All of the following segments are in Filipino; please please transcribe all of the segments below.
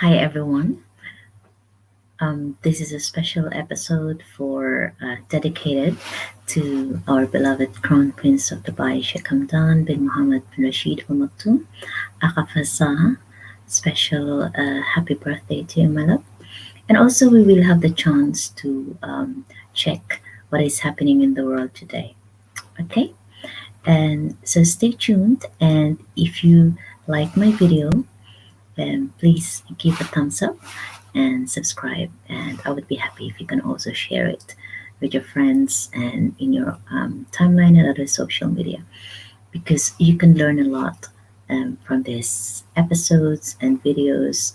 Hi everyone. This is a special episode for dedicated to our beloved Crown Prince of Dubai, Sheikh Hamdan bin Mohammed bin Rashid Al Maktoum. Aka Fazza, special happy birthday to you, my love. And also, we will have the chance to check what is happening in the world today. Okay, and so stay tuned. And if you like my video, then please give a thumbs up and subscribe. And I would be happy if you can also share it with your friends and in your timeline and other social media because you can learn a lot from these episodes and videos.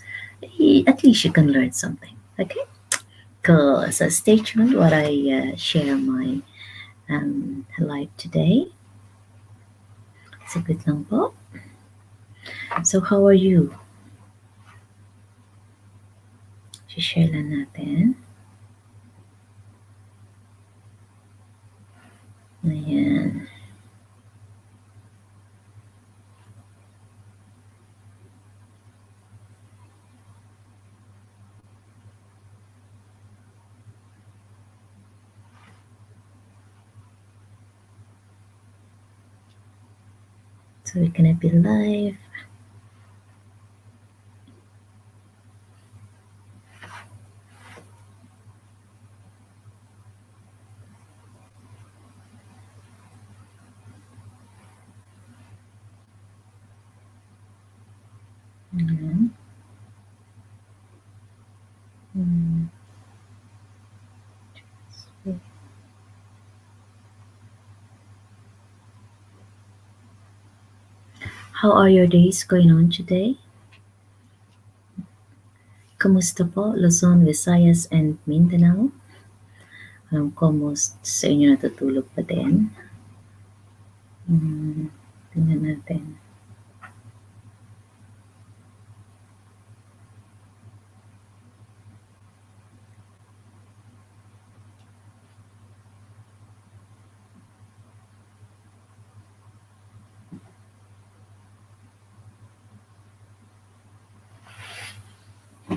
At least you can learn something. Okay, cool. So stay tuned while I share my life today. Saglit lang po. So how are you? Share lang natin. Ayan. So we're gonna be live. Mhm. Mm. How are your days going on today? Kamusta po Luzon, Visayas, and Mindanao? Alam ko most sa inyo natutulog pa din. Tingnan natin.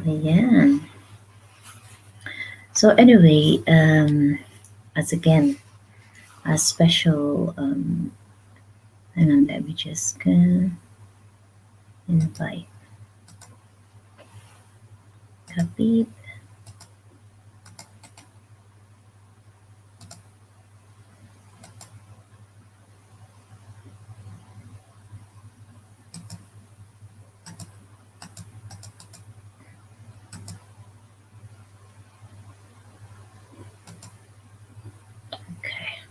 Ayan. So anyway, as again, a special, hang on, let me just invite Habib. Okay.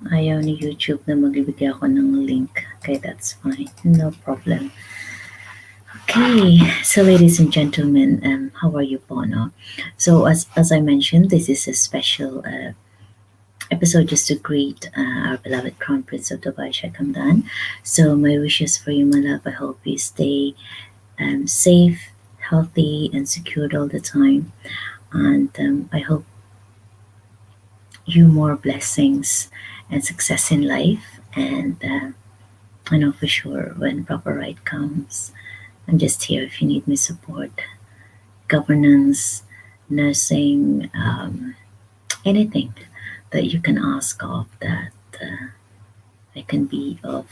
Ayaw ni YouTube na magbibigay ako ng link. Okay, that's fine. No problem. Okay, so ladies and gentlemen, how are you, Bono? So as I mentioned, this is a special episode just to greet our beloved Crown Prince of Dubai, Sheikh Hamdan. So my wishes for you, my love. I hope you stay safe, healthy, and secured all the time. And I hope you more blessings and success in life. And I know for sure when proper right comes, I'm just here if you need me support, governance, nursing, anything that you can ask of that I can be of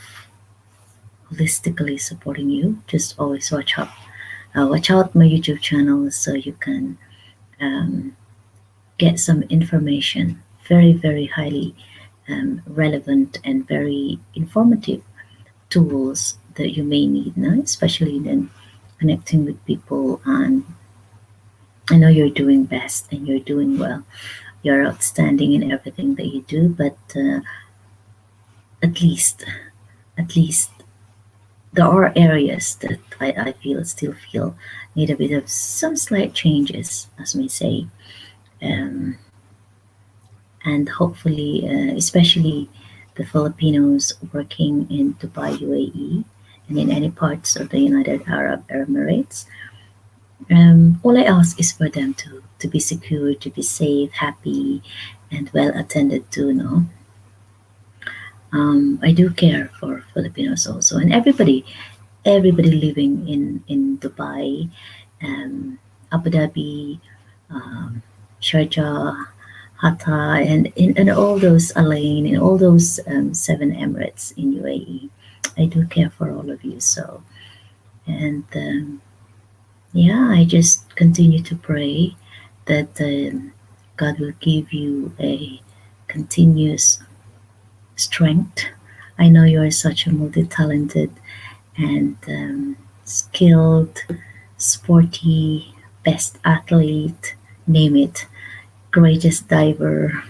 holistically supporting you. Just always watch out my YouTube channel so you can get some information, very highly relevant and very informative tools that you may need now, especially then connecting with people. And I know you're doing best and you're doing well. You're outstanding in everything that you do, but at least, at least there are areas that I still feel need a bit of some slight changes, as we say. Um, and hopefully, especially the Filipinos working in Dubai, UAE, and in any parts of the United Arab Emirates. All I ask is for them to be secure, to be safe, happy, and well attended to. No, I do care for Filipinos also, and everybody living in Dubai, Abu Dhabi, um, Sharjah, Hatta, and all those Alain, and all those seven Emirates in UAE. I do care for all of you. So, and yeah, I just continue to pray that God will give you a continuous strength. I know you are such a multi-talented and skilled, sporty, best athlete, name it, greatest diver,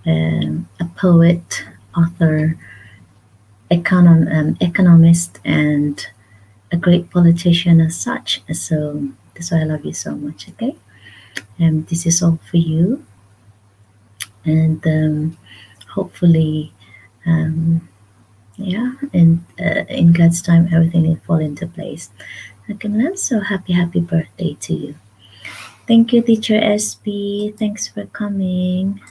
a poet, author, economist, and a great politician as such. So that's why I love you so much. Okay, and this is all for you, and hopefully, um, yeah, and in God's time, everything will fall into place. Okay, ma'am. So happy birthday to you. Thank you, Teacher SB. Thanks for coming.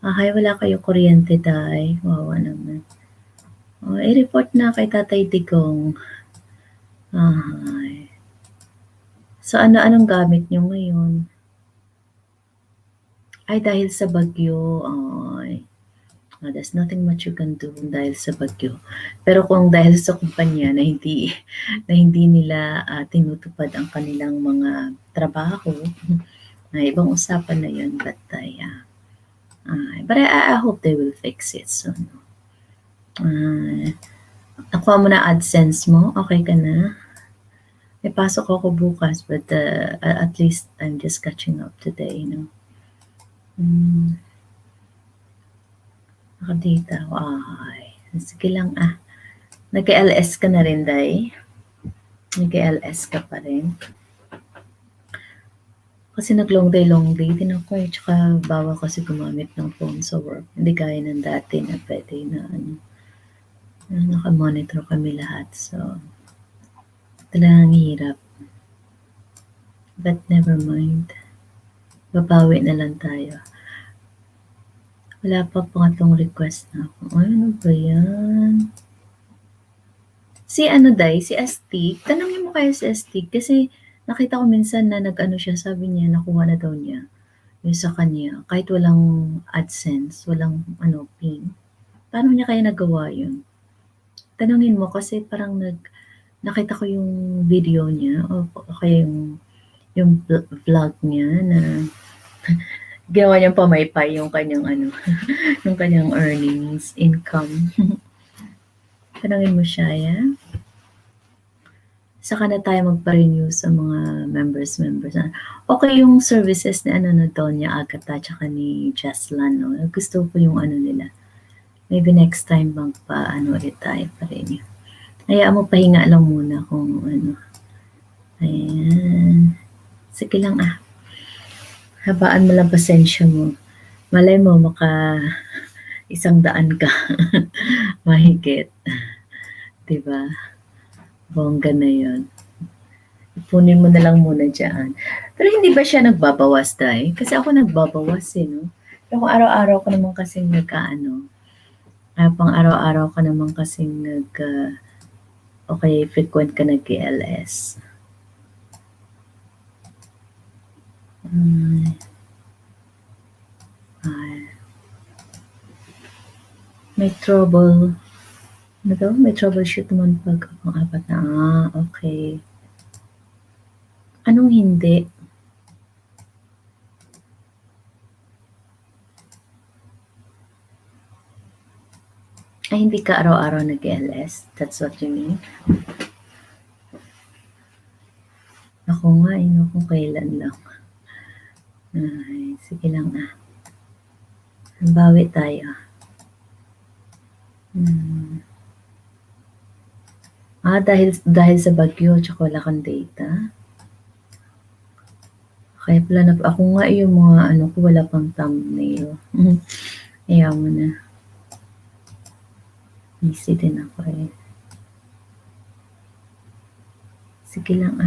Hi, wala kayo kuryente, Day. Wawa naman. Oh, i-report na kay Tatay Digong. Ay. So, anong gamit nyo ngayon? Ay, dahil sa bagyo. Ay. There's nothing much you can do dahil sa bagyo. Pero kung dahil sa kumpanya na hindi na hindi nila tinutupad ang kanilang mga trabaho, na ibang usapan na 'yun. But I hope they will fix it soon. Nakuha mo na AdSense mo? Okay ka na? May pasok ako bukas, but at least I'm just catching up today, you know. Nakadata. Ay, sige lang Nag-LS ka na rin, Day? Nag-LS ka pa rin? Kasi nag-long day din ako eh. Tsaka bawal kasi gumamit ng phone sa work. Hindi gaya ng dati na pwede na naka-monitor kami lahat. So, talagang hirap. But never mind. Babawi na lang tayo. Wala pa pangatlong request na ako. Ay, ano ba yan? Si Day, si Astig. Tanungin mo kaya si Astig. Kasi nakita ko minsan na nag-ano siya, sabi niya, nakuha na daw niya. Yung sa kanya. Kahit walang AdSense, walang pin. Paano niya kaya nagawa yun? Tanungin mo kasi parang nakita ko yung video niya o kaya yung vlog niya na ginawa niyang pamaypay yung kanyang yung kanyang earnings, income. Tanungin mo siya, yeah? Saka na tayo magpa-renew sa mga members. Okay yung services ni Donya Agata tsaka ni Jeslan, no? Gusto ko yung nila. Maybe next time ulit tayo pa-renew. Hayaan mo pahinga lang muna kung Ayan. Sige lang Habaan mo lang pasensya mo. Malay mo 100 ka. Mahigit. Diba? Bongga na yun. Ipunin mo na lang muna dyan. Pero hindi ba siya nagbabawas, Day? Kasi ako nagbabawas no? Pero kung araw-araw ko naman kasing pang araw-araw ka naman kasing okay, frequent ka nag-LS. May trouble. Ano daw? May troubleshoot naman pag pang-apat na. Okay. Anong hindi? Ay, hindi ka araw-araw nag-LS? That's what you mean? Ako nga, kung kailan lang. Ay, sige lang Bawi tayo. Dahil sa bagyo, tsaka wala kang data. Kaya pala ako nga yung mga ko, wala pang thumbnail. Ayaw mo na. Busy din ako eh. Sige lang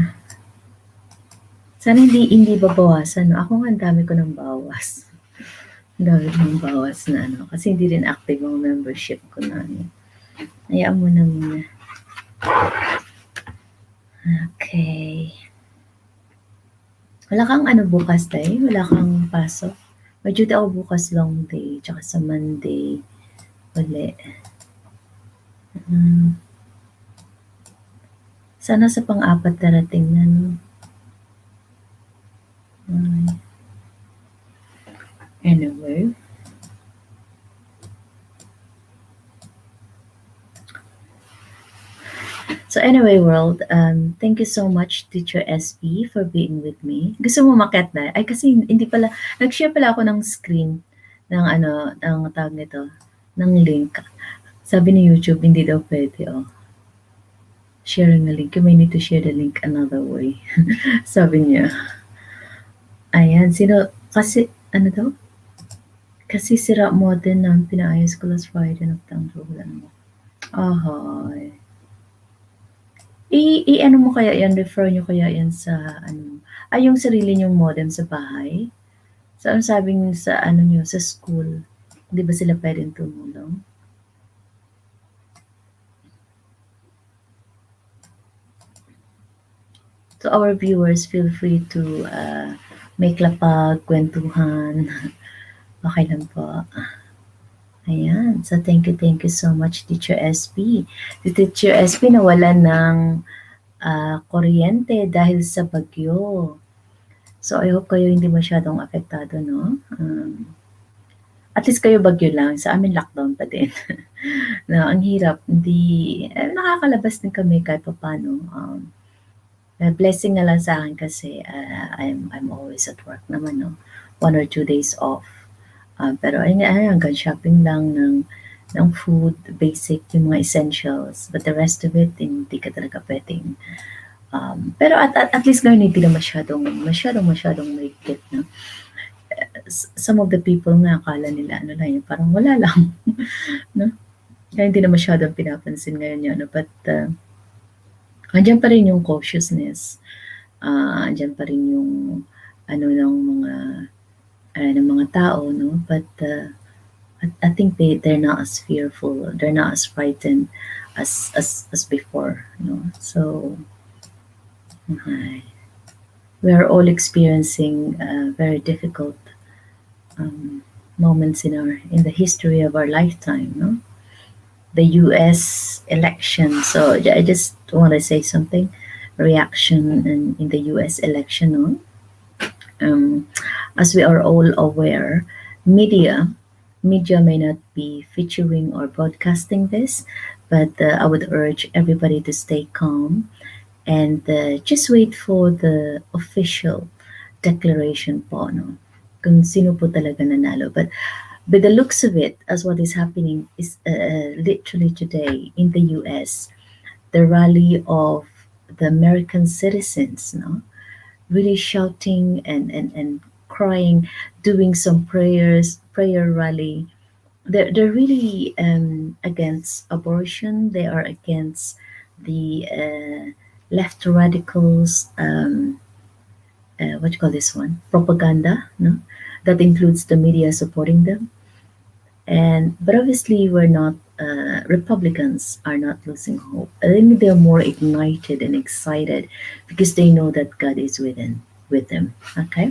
Sana hindi babawasan. No? Ako nga ang dami ko ng bawas. Ang dami kong bawas na ano, kasi hindi rin active ang membership ko na ano. Hayaan mo na muna. Okay. Wala kang ano bukas, Day? Wala kang pasok? May duty ako bukas long day, tsaka sa Monday, uli. Hmm. Sana sa pang-apat darating na, no? Ay. Anyway. So anyway, world, thank you so much, Teacher SB, for being with me. Gusto mo makiat na? Ay, kasi hindi pala, nag-share pala ako ng screen ng ano, ng tawag nito, ng link. Sabi ni YouTube, hindi daw pwede, oh. Sharing the link. You may need to share the link another way. Sabi niya. Ayan, sino, kasi, ano daw? Kasi sira mo din ang pinaayos ko last Friday, nagtanggulan mo. Ahoy. I-ano mo kaya yan, refer nyo kaya yan sa ano, ay yung sarili nyong modem sa bahay? So, ang sabing sa ano nyo, sa school, hindi ba sila pwedeng tumulong? To our viewers, feel free to make lapag, kwentuhan. Okay lang po. Ayan. So, thank you so much, Teacher SB. Si Teacher SB nawalan ng kuryente dahil sa bagyo. So, I hope kayo hindi masyadong apektado, no? At least kayo bagyo lang. Sa amin, lockdown pa din. No, ang hirap. Hindi, nakakalabas din kami kahit pa paano. Blessing na lang sa akin kasi I'm always at work naman, no? 1 or 2 days off. Pero hanggang shopping lang ng food, basic, yung mga essentials. But the rest of it, hindi ka talaga pwedeng. Pero at least ngayon hindi na masyadong mahigpit na. Some of the people nga akala nila ano lang yun, parang wala lang. No? Kaya hindi na masyadong pinapansin ngayon yun. No? But andyan pa rin yung cautiousness. Andyan pa rin yung ano ng mga tao, no? But I think they're not as fearful, they're not as frightened as before, no? So we are all experiencing very difficult moments in the history of our lifetime, no? The U.S. election. So I just want to say something. Reaction in the U.S. election, no? As we are all aware, media may not be featuring or broadcasting this, but I would urge everybody to stay calm and just wait for the official declaration po, no? Kung sino po talaga nanalo. But by the looks of it, as what is happening is literally today in the US, the rally of the American citizens, no? Really shouting and crying, doing some prayer rally. They're really against abortion. They are against the left radicals. What do you call this one? Propaganda. No, that includes the media supporting them. And but obviously, we're not. Republicans are not losing hope. I think they're more ignited and excited because they know that God is with them. Okay.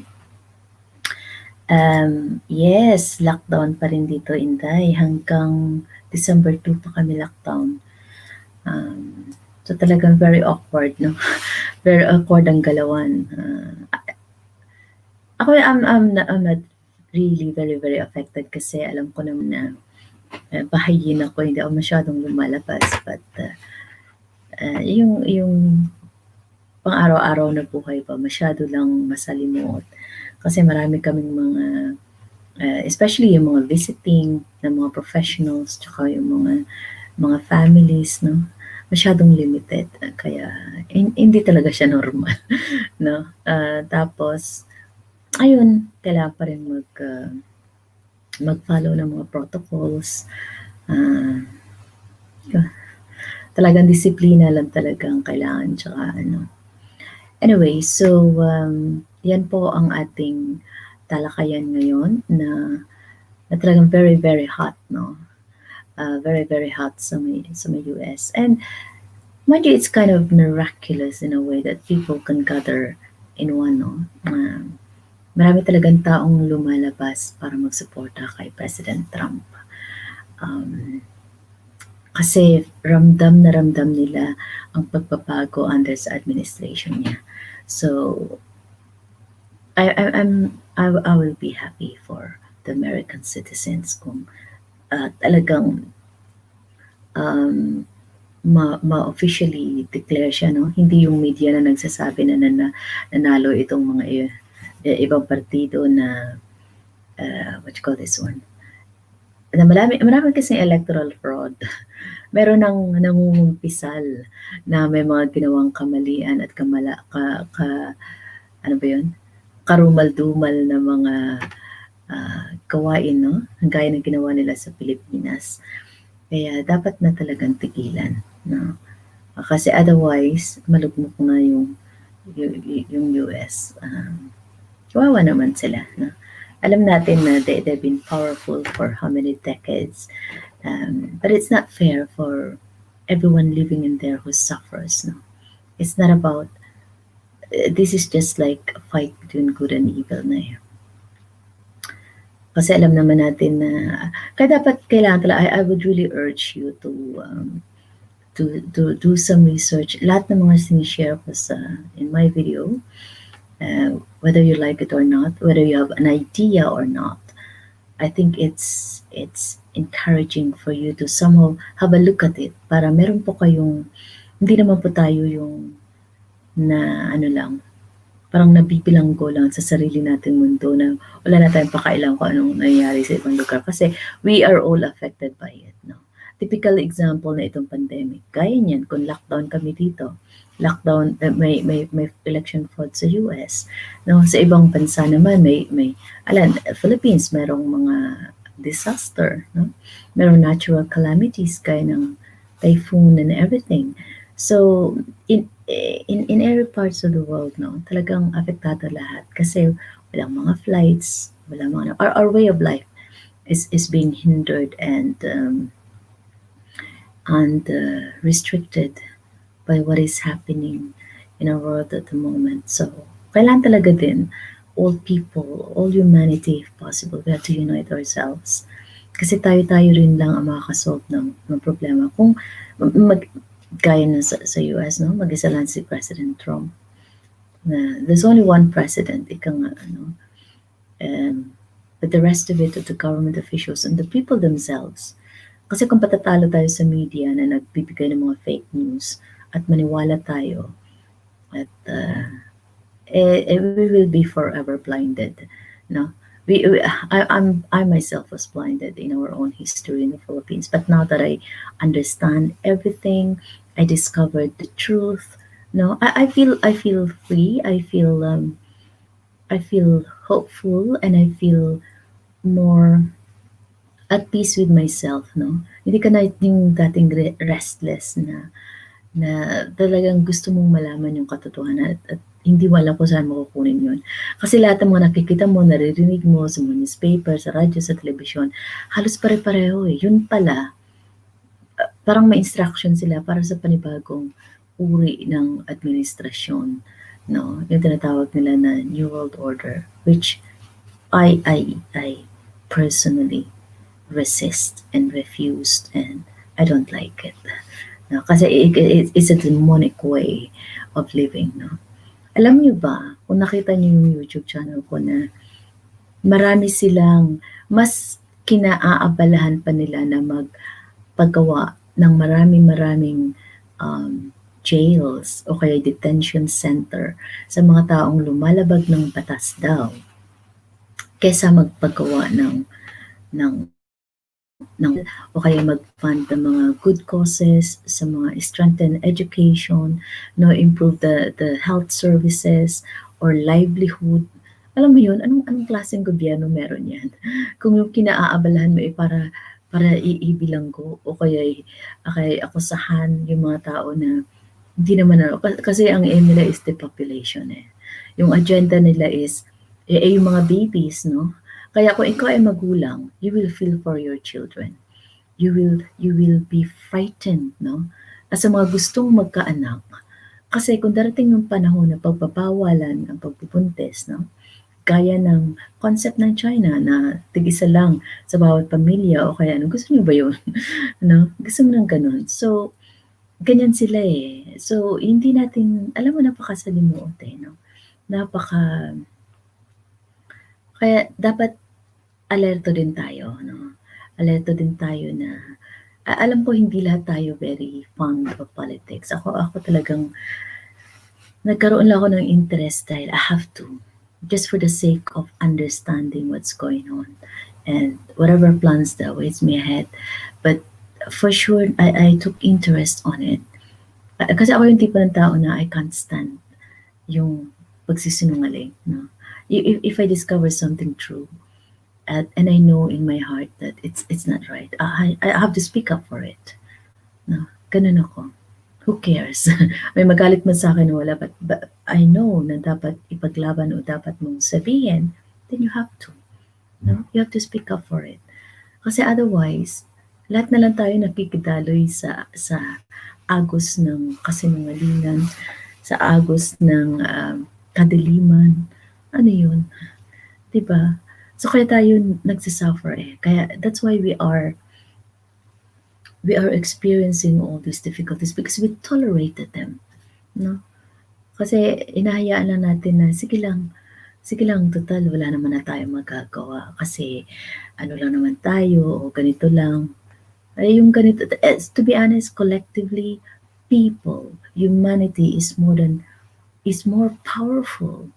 Yes, lockdown pa rin dito, Inday. Hanggang December 2 pa kami lockdown. So talagang very awkward, no? Very awkward ang galawan. Ako, I'm not really very affected kasi alam ko naman na bahayin ako, hindi ako masyadong lumalabas. But yung pang-araw-araw na buhay pa, masyado lang masalimot. Kasi marami kaming mga especially yung mga visiting na mga professionals tsaka yung mga families, no? Masyadong limited. Kaya hindi talaga siya normal, no? Tapos ayun, kailangan pa rin mag-follow ng mga protocols. Talagang disiplina lang talagang kailangan tsaka ano. Anyway, so yan po ang ating talakayan ngayon na na talagang very, very hot, no? Very, very hot sa may US. And mind you, it's kind of miraculous in a way that people can gather in one, no? Marami talagang taong lumalabas para magsuporta kay President Trump. Um, Kasi ramdam na ramdam nila ang pagbabago under sa administration niya. So, I will be happy for the American citizens kung talagang um, ma-officially declare siya, no? Hindi yung media na nagsasabi na nanalo itong mga ibang partido na what you call this one? Na marami kasing electoral fraud. Meron ng nangungumpisal na may mga ginawang kamalian at ano ba yun? Karumal-dumal na mga gawain, no? Gaya ng ginawa nila sa Pilipinas. Kaya dapat na talagang tigilan, no? Kasi otherwise, malugmok na yung US. Kawawa naman sila, no? Alam natin na they've been powerful for how many decades. But it's not fair for everyone living in there who suffers, no? It's not about, this is just like a fight between good and evil na yun. Kasi alam naman natin na, kaya dapat kailangan talaga, I would really urge you to do some research. Lahat ng mga sinishare ko in my video, whether you like it or not, whether you have an idea or not, I think it's encouraging for you to somehow have a look at it para meron po kayong, hindi naman po tayo yung na ano lang, parang nabibilanggo lang sa sarili nating mundo na wala na tayong pakailan kung anong nangyayari sa ibang lugar kasi we are all affected by it, no? Typical example na itong pandemic. Gaya niyan, kung lockdown kami dito, lockdown, may election fraud sa US. No, sa ibang bansa naman may Philippines merong mga disaster, no? Merong natural calamities gaya ng typhoon and everything. So in every parts of the world, no, talagang apektado lahat kasi walang mga flights, walang mga our way of life is being hindered and restricted by what is happening in our world at the moment. So, kailangan talaga din all people, all humanity if possible, we have to unite ourselves. Kasi tayo-tayo rin lang ang makakasolve ng problema. Kung gaya na sa US, no, mag-isa lang si President Trump. There's only one president, but the rest of it, the government officials and the people themselves. Kasi kung patatalo tayo sa media na nagbibigay ng mga fake news at maniwala tayo at we will be forever blinded, no? I myself was blinded in our own history in the Philippines, but now that I understand everything, I discovered the truth. No, I feel free. I feel hopeful, and I feel more at peace with myself, no? Hindi ka na yung dating restless na talagang gusto mong malaman yung katotohanan at hindi mo alam kung saan mo kukunin yun. Kasi lahat ng mga nakikita mo, naririnig mo sa mga newspaper, sa radyo, sa telebisyon, halos pare-pareho eh. Yun pala, parang may instruction sila para sa panibagong uri ng administrasyon, no? Yung tinatawag nila na New World Order, which I personally resist and refused, and I don't like it. No, kasi it's a demonic way of living, no? Alam niyo ba, kung nakita niyo yung YouTube channel ko na marami silang mas kinaabalahan pa nila na magpagawa ng maraming jails o kaya detention center sa mga taong lumalabag ng batas daw kaysa magpagawa ng o kaya mag-fund ng mga good causes sa mga strengthen education, no, improve the health services or livelihood. Alam mo yun, anong klaseng gobyerno meron yan? Kung yung kinaaabalahan mo para iibilanggo o kaya akusahan yung mga tao na hindi naman kasi ang aim nila is depopulation eh. Yung agenda nila is yung mga babies, no? Kaya kung ikaw ay magulang, you will feel for your children. You will be frightened, no? As sa mga gustong magkaanak, kasi kung darating yung panahon na pagpapawalan ang pagbubuntis, no? Gaya ng concept ng China na tig-isa lang sa bawat pamilya o kaya ano, gusto niyo ba yun? No? Gusto mo ng gano'n. So, ganyan sila eh. So, hindi natin, alam mo, napakasalimuot eh, no? Napaka, kaya dapat alerto din tayo, no? Alerto din tayo na, alam ko hindi lahat tayo very fond of politics. Ako talagang, nagkaroon lang ako ng interest dahil I have to. Just for the sake of understanding what's going on and whatever plans that waits me ahead. But for sure, I took interest on it. Kasi ako yung tipo ng tao na I can't stand yung pagsisinungaling. No? If I discover something true, and I know in my heart that it's not right, I have to speak up for it. No? Ganun ako. Who cares? May magalit man sa akin o wala, but I know na dapat ipaglaban o dapat mong sabihin, then you have to. No? You have to speak up for it. Kasi otherwise, lahat na lang tayo nakikidaloy sa agos ng kasinungalingan, sa agos ng kadiliman. Ano yun? 'Di ba? So kaya tayo nagsasuffer eh. Kaya that's why we are experiencing all these difficulties because we tolerated them, no? Kasi hinahayaan lang natin na sige lang total wala naman na tayong magagawa kasi ano lang naman tayo o ganito lang. Ay yung ganito, to be honest, collectively, people, humanity is more powerful,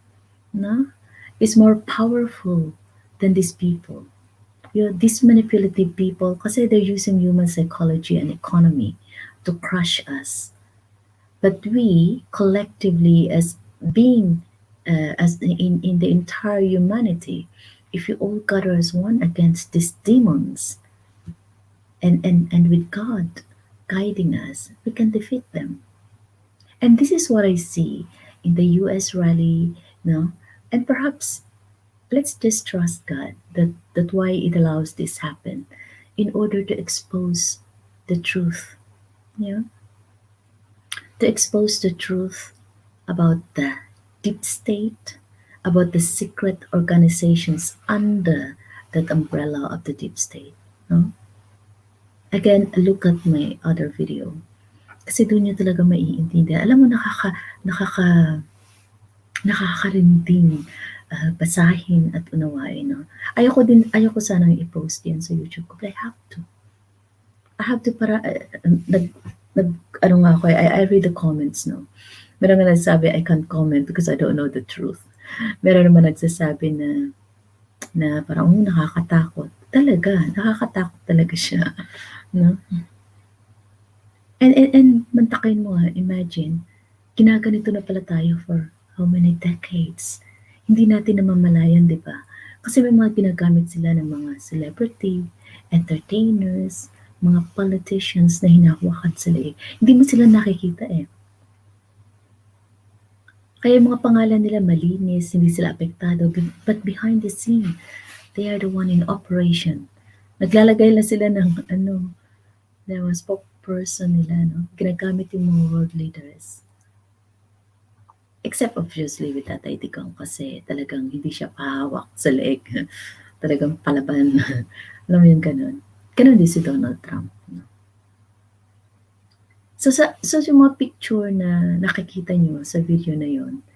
no? Is more powerful than these people. These manipulative people, kasi they're using human psychology and economy to crush us. But we collectively, as being, as in the entire humanity, if you all gather as one against these demons, and with God guiding us, we can defeat them. And this is what I see in the US rally, no? And perhaps let's just trust God that why it allows this happen in order to expose the truth, yeah, to expose the truth about the deep state, about the secret organizations under that umbrella of the deep state. No? Again, look at my other video. Kasi doon niyo talaga maiintindihan. Alam mo, nakakarinding basahin at unawain. No? Ayoko sanang i-post yan sa YouTube ko, but I have to. I have to para, ano nga ako, I read the comments, no? Meron nga nagsabi, I can't comment because I don't know the truth. Meron naman nagsasabi na parang, nakakatakot. Talaga, nakakatakot talaga siya. No? And mantakin mo ha, imagine, ginaganito na pala tayo for how many decades. Hindi natin namamalayan, di ba? Kasi may mga ginagamit sila ng mga celebrity, entertainers, mga politicians na hinahawakan sila eh. Hindi mo sila nakikita eh. Kaya yung mga pangalan nila malinis, hindi sila apektado, but behind the scene, they are the one in operation. Naglalagay lang sila ng spokesperson nila, no? Ginagamit yung mga world leaders. Except obviously with Tatay Digong kasi talagang hindi siya pahawak sa leeg. Talagang palaban. Alam mo yung ganun. Ganun din si Donald Trump. No? So yung mga picture na nakikita nyo sa video na yon,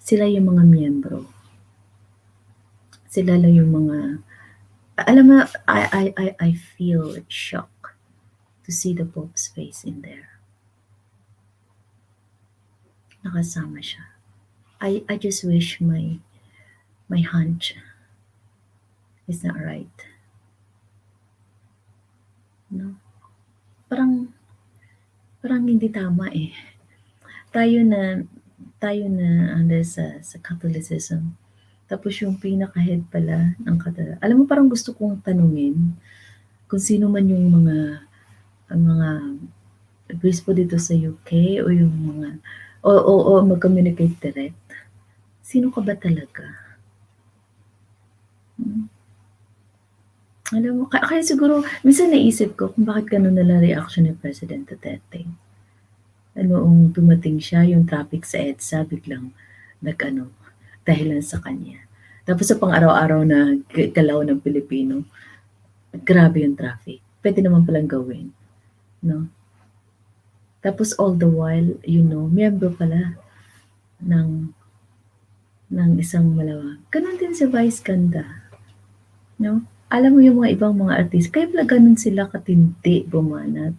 sila yung mga miyembro. Sila lang yung mga, alam mo, I feel shocked to see the Pope's face in there. Nakasama siya. I just wish my hunch is not right. No? Parang hindi tama eh. Tayo na under sa Catholicism. Tapos yung pinaka-head pala ng alam mo, parang gusto kong tanungin kung sino man yung mga obispo dito sa UK o yung mga o mag-communicate direct. Sino ka ba talaga? Alam mo kaya siguro minsan naisip ko kung bakit gano'n na lang reaksyon ni President Duterte. Noong dumating siya, yung traffic sa EDSA biglang nag-ano, dahil lang sa kanya. Tapos sa pang-araw-araw na galaw ng Pilipino, grabe yung traffic. Puwede naman palang gawin, 'no? Tapos all the while, miyembro pala ng isang malawak. Gano'n din si Vice Ganda, 'no? Alam mo yung mga ibang mga artist kaya pala gano'n sila katindi bumanat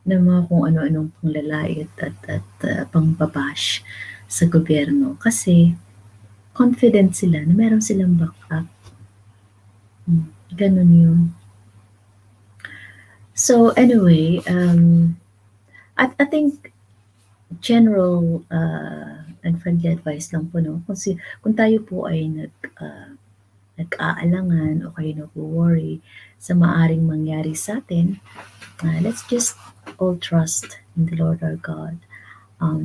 ng mga kung ano-anong panglalait at pangbabash sa gobyerno kasi confident sila na meron silang backup. Gano'n yun. So anyway, I think general and friendly advice lang po, no? Kung tayo po ay nag-aalangan o kayo nagwo-worry sa maaring mangyari sa atin, let's just all trust in the Lord our God.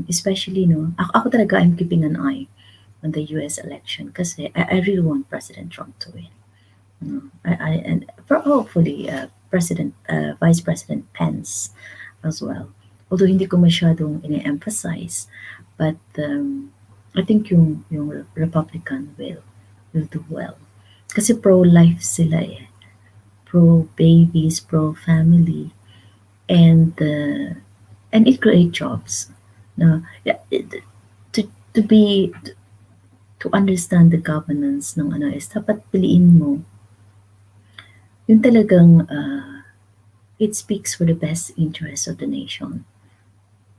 Especially, no, ako talaga I'm keeping an eye on the US election kasi I really want President Trump to win. And for hopefully Vice President Pence as well. Although hindi ko masyadong ini-emphasize, but I think yung Republican will do well. Kasi pro-life sila eh. Pro-babies, pro-family, and it create jobs. No, to be to understand the governance ng ano is dapat piliin mo yung talagang it speaks for the best interest of the nation.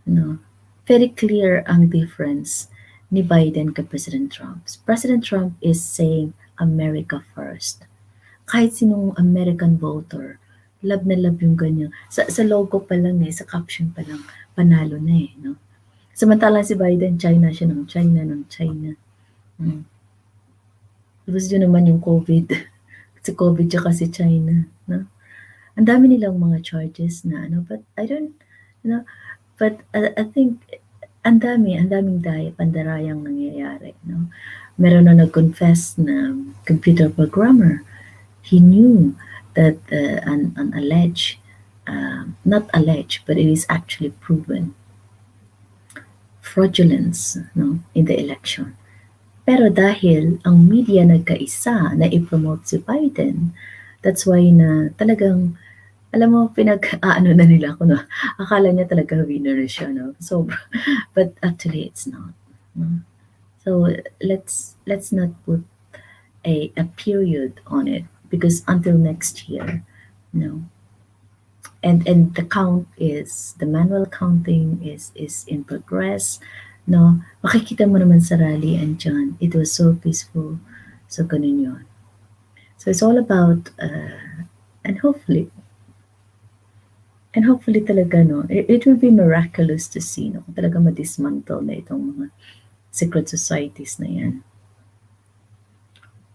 No? Very clear ang difference ni Biden kay President Trump. President Trump is saying America first. Kahit sinong American voter, love na love yung ganyan. Sa logo pa lang sa caption pa lang, panalo na no? Samantalang si Biden, China siya ng China ng China. Tapos yun naman yung COVID. Si COVID tsaka si China. No? Ang dami nilang mga charges na but I don't, but I think ang daming pandarayang nangyayari. No? Meron na nag-confess na computer programmer. He knew that an alleged, not alleged, but it is actually proven fraudulence in the election. Pero dahil ang media nagkaisa na i-promote si Biden, that's why na talagang, alam mo, pinag-aano na nila ako na akala niya talaga winner siya. No? So, but actually it's not. No? So let's not put a period on it because until next year, and the manual counting is in progress. No, makikita mo naman sa rally andyan, it was so peaceful. So, ganun yun. So, it's all about, and hopefully talaga, no, it will be miraculous to see, no, kung talaga ma-dismantle na itong mga secret societies na yan.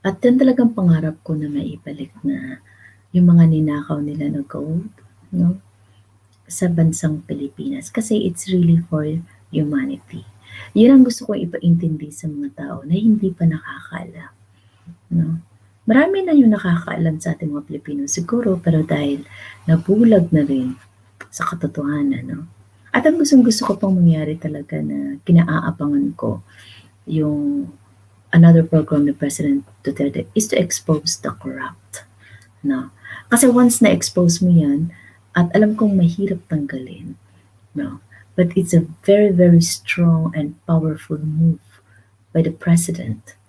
At yan talagang pangarap ko na maibalik na yung mga ninakaw nila na gold, no, sa bansang Pilipinas. Kasi it's really for humanity. Yun ang gusto ko ipaintindi sa mga tao na hindi pa nakakaalam. No? Marami na yung nakakaalam sa ating mga Pilipino siguro, pero dahil nabulag na rin sa katotohanan. No? At ang gusto ko pang mangyari talaga na kinaaabangan ko yung another program ni President Duterte is to expose the corrupt. No? Kasi once na-expose mo yan, at alam kong mahirap tanggalin, no? But it's a very, very strong and powerful move by the president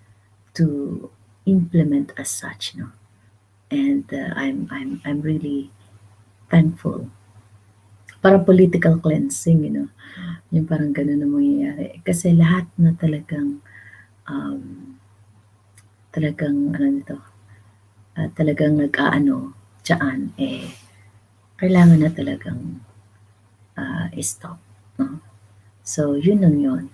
to implement as such, no? And I'm really thankful. Parang political cleansing, yung parang ganun na mangyayari. Kasi lahat na talagang talagang nag-aano dyan, kailangan na talagang stop. No? So, yun lang yun.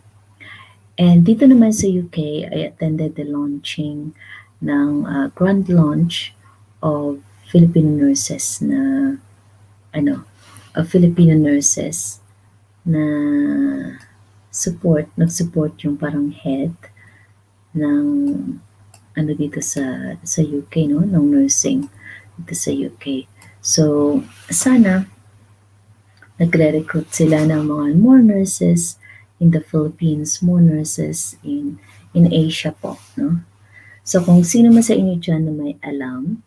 And dito naman sa UK, I attended the launching ng grand launch of Filipino nurses na nag-support yung parang head ng dito sa UK, no, ng nursing dito sa UK. So, sana nagre-recruit sila ng mga more nurses in the Philippines, more nurses in Asia po, no? So, kung sino man sa inyo dyan na may alam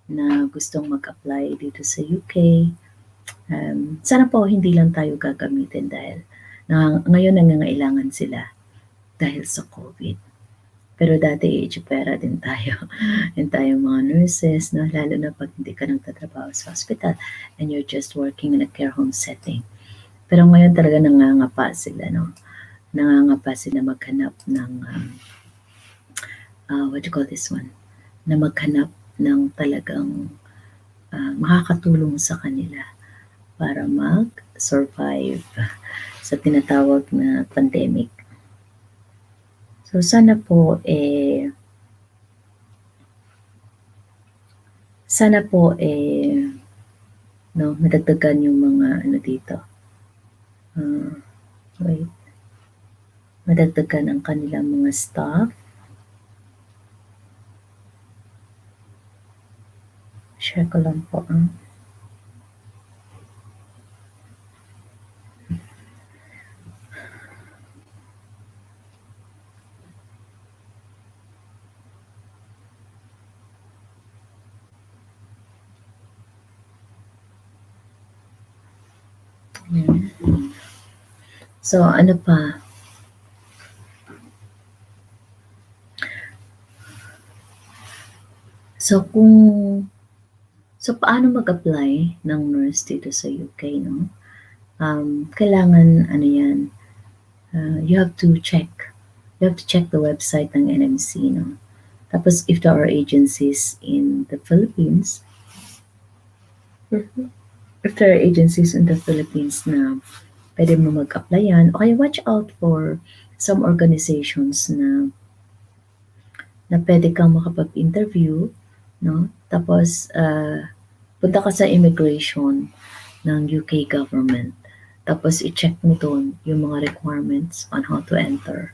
na gustong mag-apply dito sa UK, sana po hindi lang tayo gagamitin dahil ngayon nangangailangan sila dahil sa COVID. Pero dati pera din tayo. Din tayo mga nurses, no? Lalo na pag hindi ka nagtatrabaho sa hospital and you're just working in a care home setting. Pero ngayon talaga nangangapa sila, no? Nangangapa sila maghanap ng, what do you call this one? Na maghanap ng talagang makakatulong sa kanila para mag-survive sa tinatawag na pandemic. So sana po no, madagdagan yung mga ano dito. Wait. Madagdagan ang kanilang mga staff. Share ko lang po. So, ano pa? So, paano mag-apply ng nurse dito sa UK, no? Kailangan, ano yan, you have to check the website ng NMC, no? Tapos, if there are agencies in the Philippines, na pwede mo mag-applyan, okay, watch out for some organizations na pwede kang makapag-interview, no? Tapos, punta ka sa immigration ng UK government. Tapos, i-check mo doon yung mga requirements on how to enter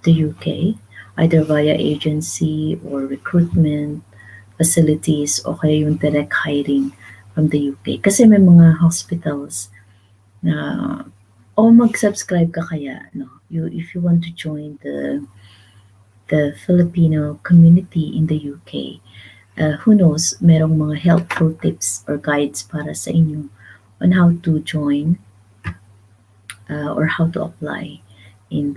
the UK, either via agency or recruitment facilities o kaya yung direct hiring from the UK. Kasi may mga hospitals na mag-subscribe ka kaya, no? If you want to join the Filipino community in the UK, who knows, merong mga helpful tips or guides para sa inyo on how to join or how to apply in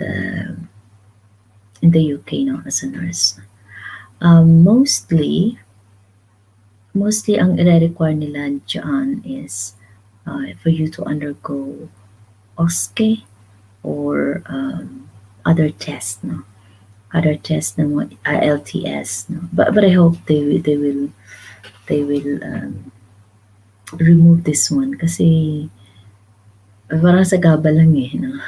the UK, no, as a nurse. Mostly ang i-require nila dyan is for you to undergo OSCE or other tests, no? Other tests ng LTS, no? But I hope they will remove this one kasi parang sa gaba lang no?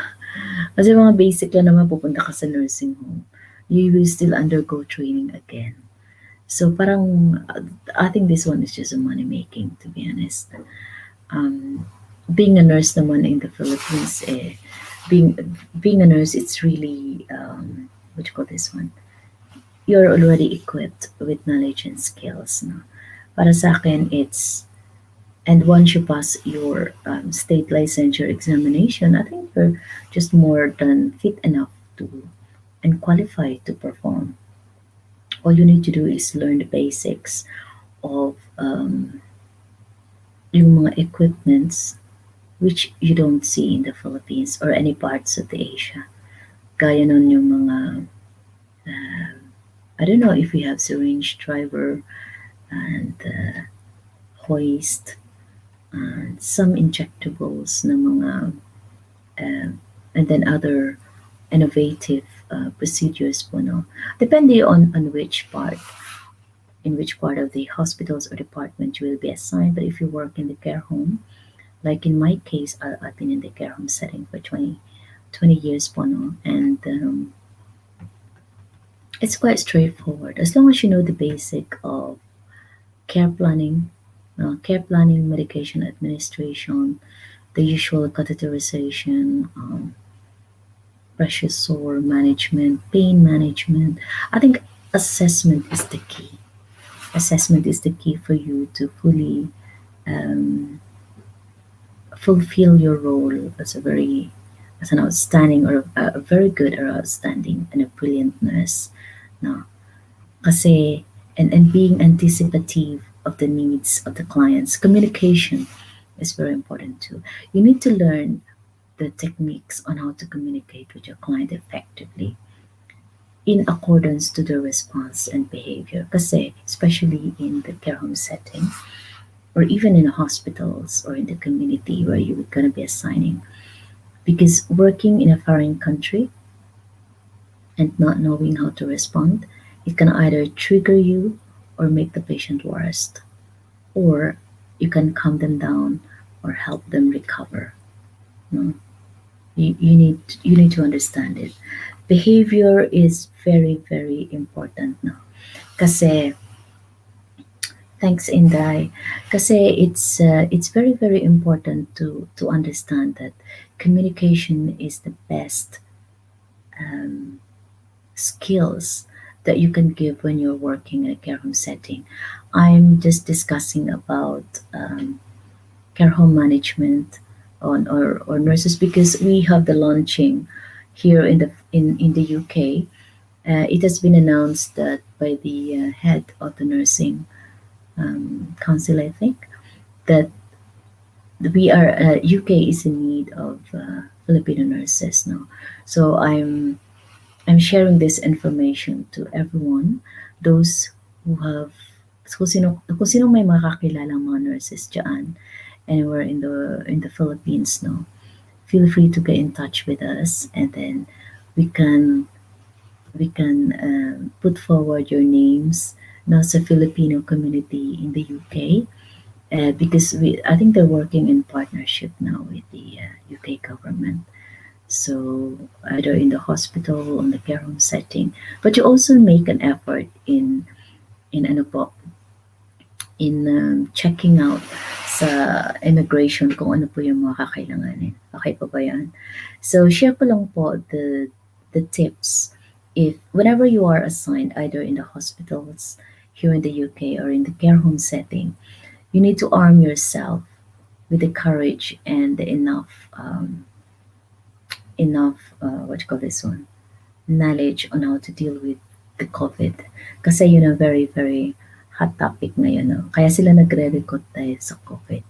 Kasi mga basic lang naman pupunta ka sa nursing home. You will still undergo training again. So parang I think this one is just a money making, to be honest. Being a nurse naman in the Philippines, being a nurse, it's really what do you call this one? You're already equipped with knowledge and skills. No? Para sa akin, and once you pass your state licensure examination, I think you're just more than fit enough to and qualified to perform. All you need to do is learn the basics of yung mga equipments which you don't see in the Philippines or any parts of the Asia. Gaya nun yung mga, I don't know if we have syringe driver and hoist and some injectables na mga, and then other innovative procedures po, no? Depende on which part, in which part of the hospitals or department you will be assigned. But if you work in the care home, like in my case, I've been in the care home setting for 20 years po, no? And it's quite straightforward. As long as you know the basic of care planning, medication administration, the usual catheterization, pressure sore management, pain management. I think assessment is the key. Assessment is the key for you to fully um, fulfill your role as a very as an outstanding or a very good or outstanding and a brilliant nurse. No, kasi and being anticipative of the needs of the clients. Communication is very important too. You need to learn the techniques on how to communicate with your client effectively in accordance to their response and behavior. Kasi especially in the care home setting or even in hospitals or in the community where you're going to be assigning. Because working in a foreign country and not knowing how to respond, it can either trigger you or make the patient worse, or you can calm them down or help them recover. No? You need to understand it. Behavior is very very important now. Kasi thanks Inday. Kasi it's very very important to understand that communication is the best um, skills that you can give when you're working in a care home setting. I'm just discussing about care home management or nurses because we have the launching here in the UK. It has been announced that by the head of the nursing council, I think, that we are UK is in need of Filipino nurses now. So I'm sharing this information to everyone, those who have kung sino may makakilalang mga nurses diyan anywhere in the Philippines, no. Feel free to get in touch with us, and then we can put forward your names now sa Filipino community in the UK, because I think they're working in partnership now with the UK government. So either in the hospital, on the care home setting, but you also make an effort in ano po, in checking out sa immigration kung ano po yung mga kakailanganin. Okay pa ba yan? So share ko lang po the tips if whenever you are assigned either in the hospitals here in the UK or in the care home setting, you need to arm yourself with the courage and the enough what you call this one, knowledge on how to deal with the COVID. Kasi yun ang very, very hot topic ngayon. No? Kaya sila nagre-recruit tayo sa COVID.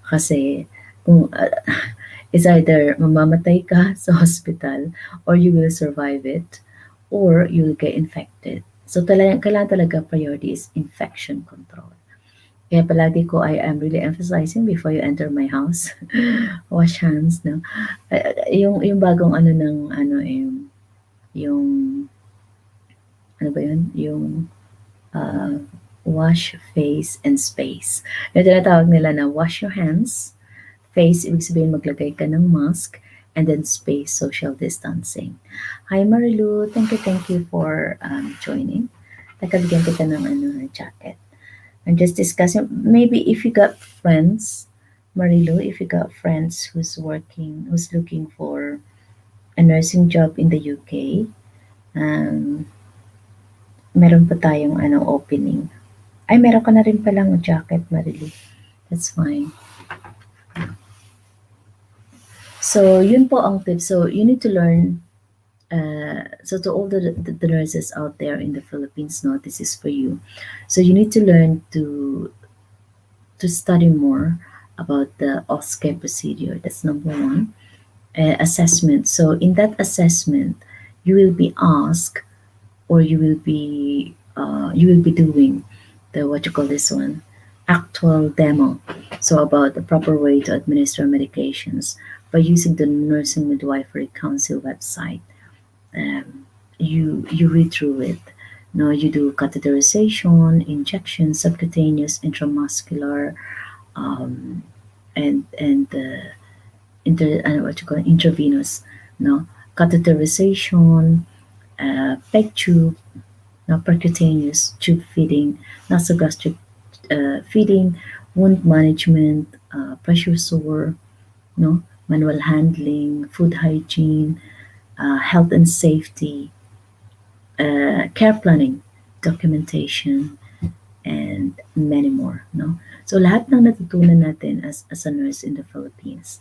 Kasi kung it's either mamamatay ka sa hospital or you will survive it or you'll get infected. So kailangan talaga priority is infection control. Kaya palagi ko I am really emphasizing before you enter my house, wash hands, no? Yung bagong ano ng ano yung ano ba yun? Yung uh, wash face and space. Yung tinatawag nila na wash your hands, face, ibig sabihin maglagay ka ng mask, and then space, social distancing. Hi Marilu, thank you for joining. Nakabigyan kita ng ano, jacket. I'm just discussing, maybe if you got friends, Marilu, if you got friends who's looking for a nursing job in the UK, um, meron pa tayong ano, opening. Ay, meron ka na rin palang jacket, Marilu. That's fine. So, yun po ang tip. So, you need to learn. So, to all the nurses out there in the Philippines, no, this is for you. So, you need to learn to study more about the OSCE procedure. That's number one. Assessment. So, in that assessment, you will be asked, or you will be doing the what you call this one, actual demo. So about the proper way to administer medications by using the Nursing Midwifery Council website. You read through it. Now you do catheterization, injection, subcutaneous, intramuscular, um, and what you call it, intravenous. No, catheterization, peg tube, no, percutaneous tube feeding, nasogastric feeding, wound management, pressure sore, no, manual handling, food hygiene, health and safety, care planning, documentation, many more, no? So lahat ng natutunan natin as a nurse in the Philippines,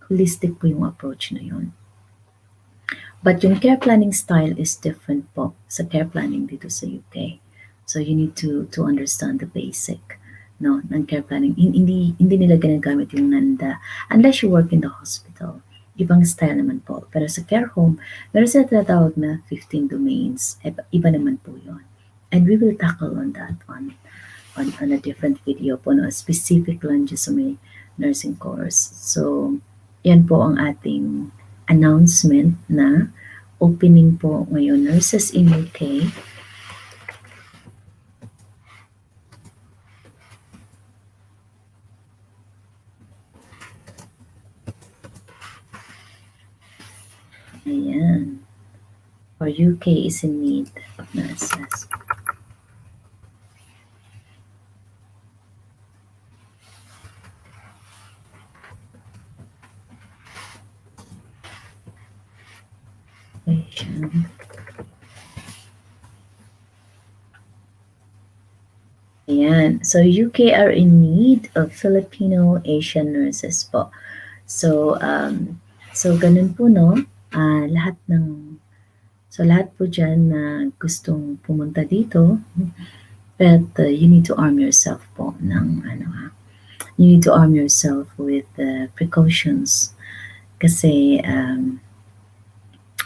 holistic po yung approach na yun. But yung care planning style is different po sa care planning dito sa UK. So you need to understand the basic, no, ng care planning. Hindi nila ginagamit yung nanda unless you work in the hospital. Ibang style naman po. Pero sa care home, meron sila tinatawag na 15 domains. Iba naman po yun. And we will tackle on that on a different video po, no? Specific lang dyan sa may nursing course. So, yan po ang ating announcement na opening po ngayon, Nurses in UK. Ayan. Or UK is in need of nurses. Asian. Ayan. So, UK are in need of Filipino Asian nurses po. So, ganun po, no? Lahat po dyan na gustong pumunta dito, but you need to arm yourself po you need to arm yourself with precautions kasi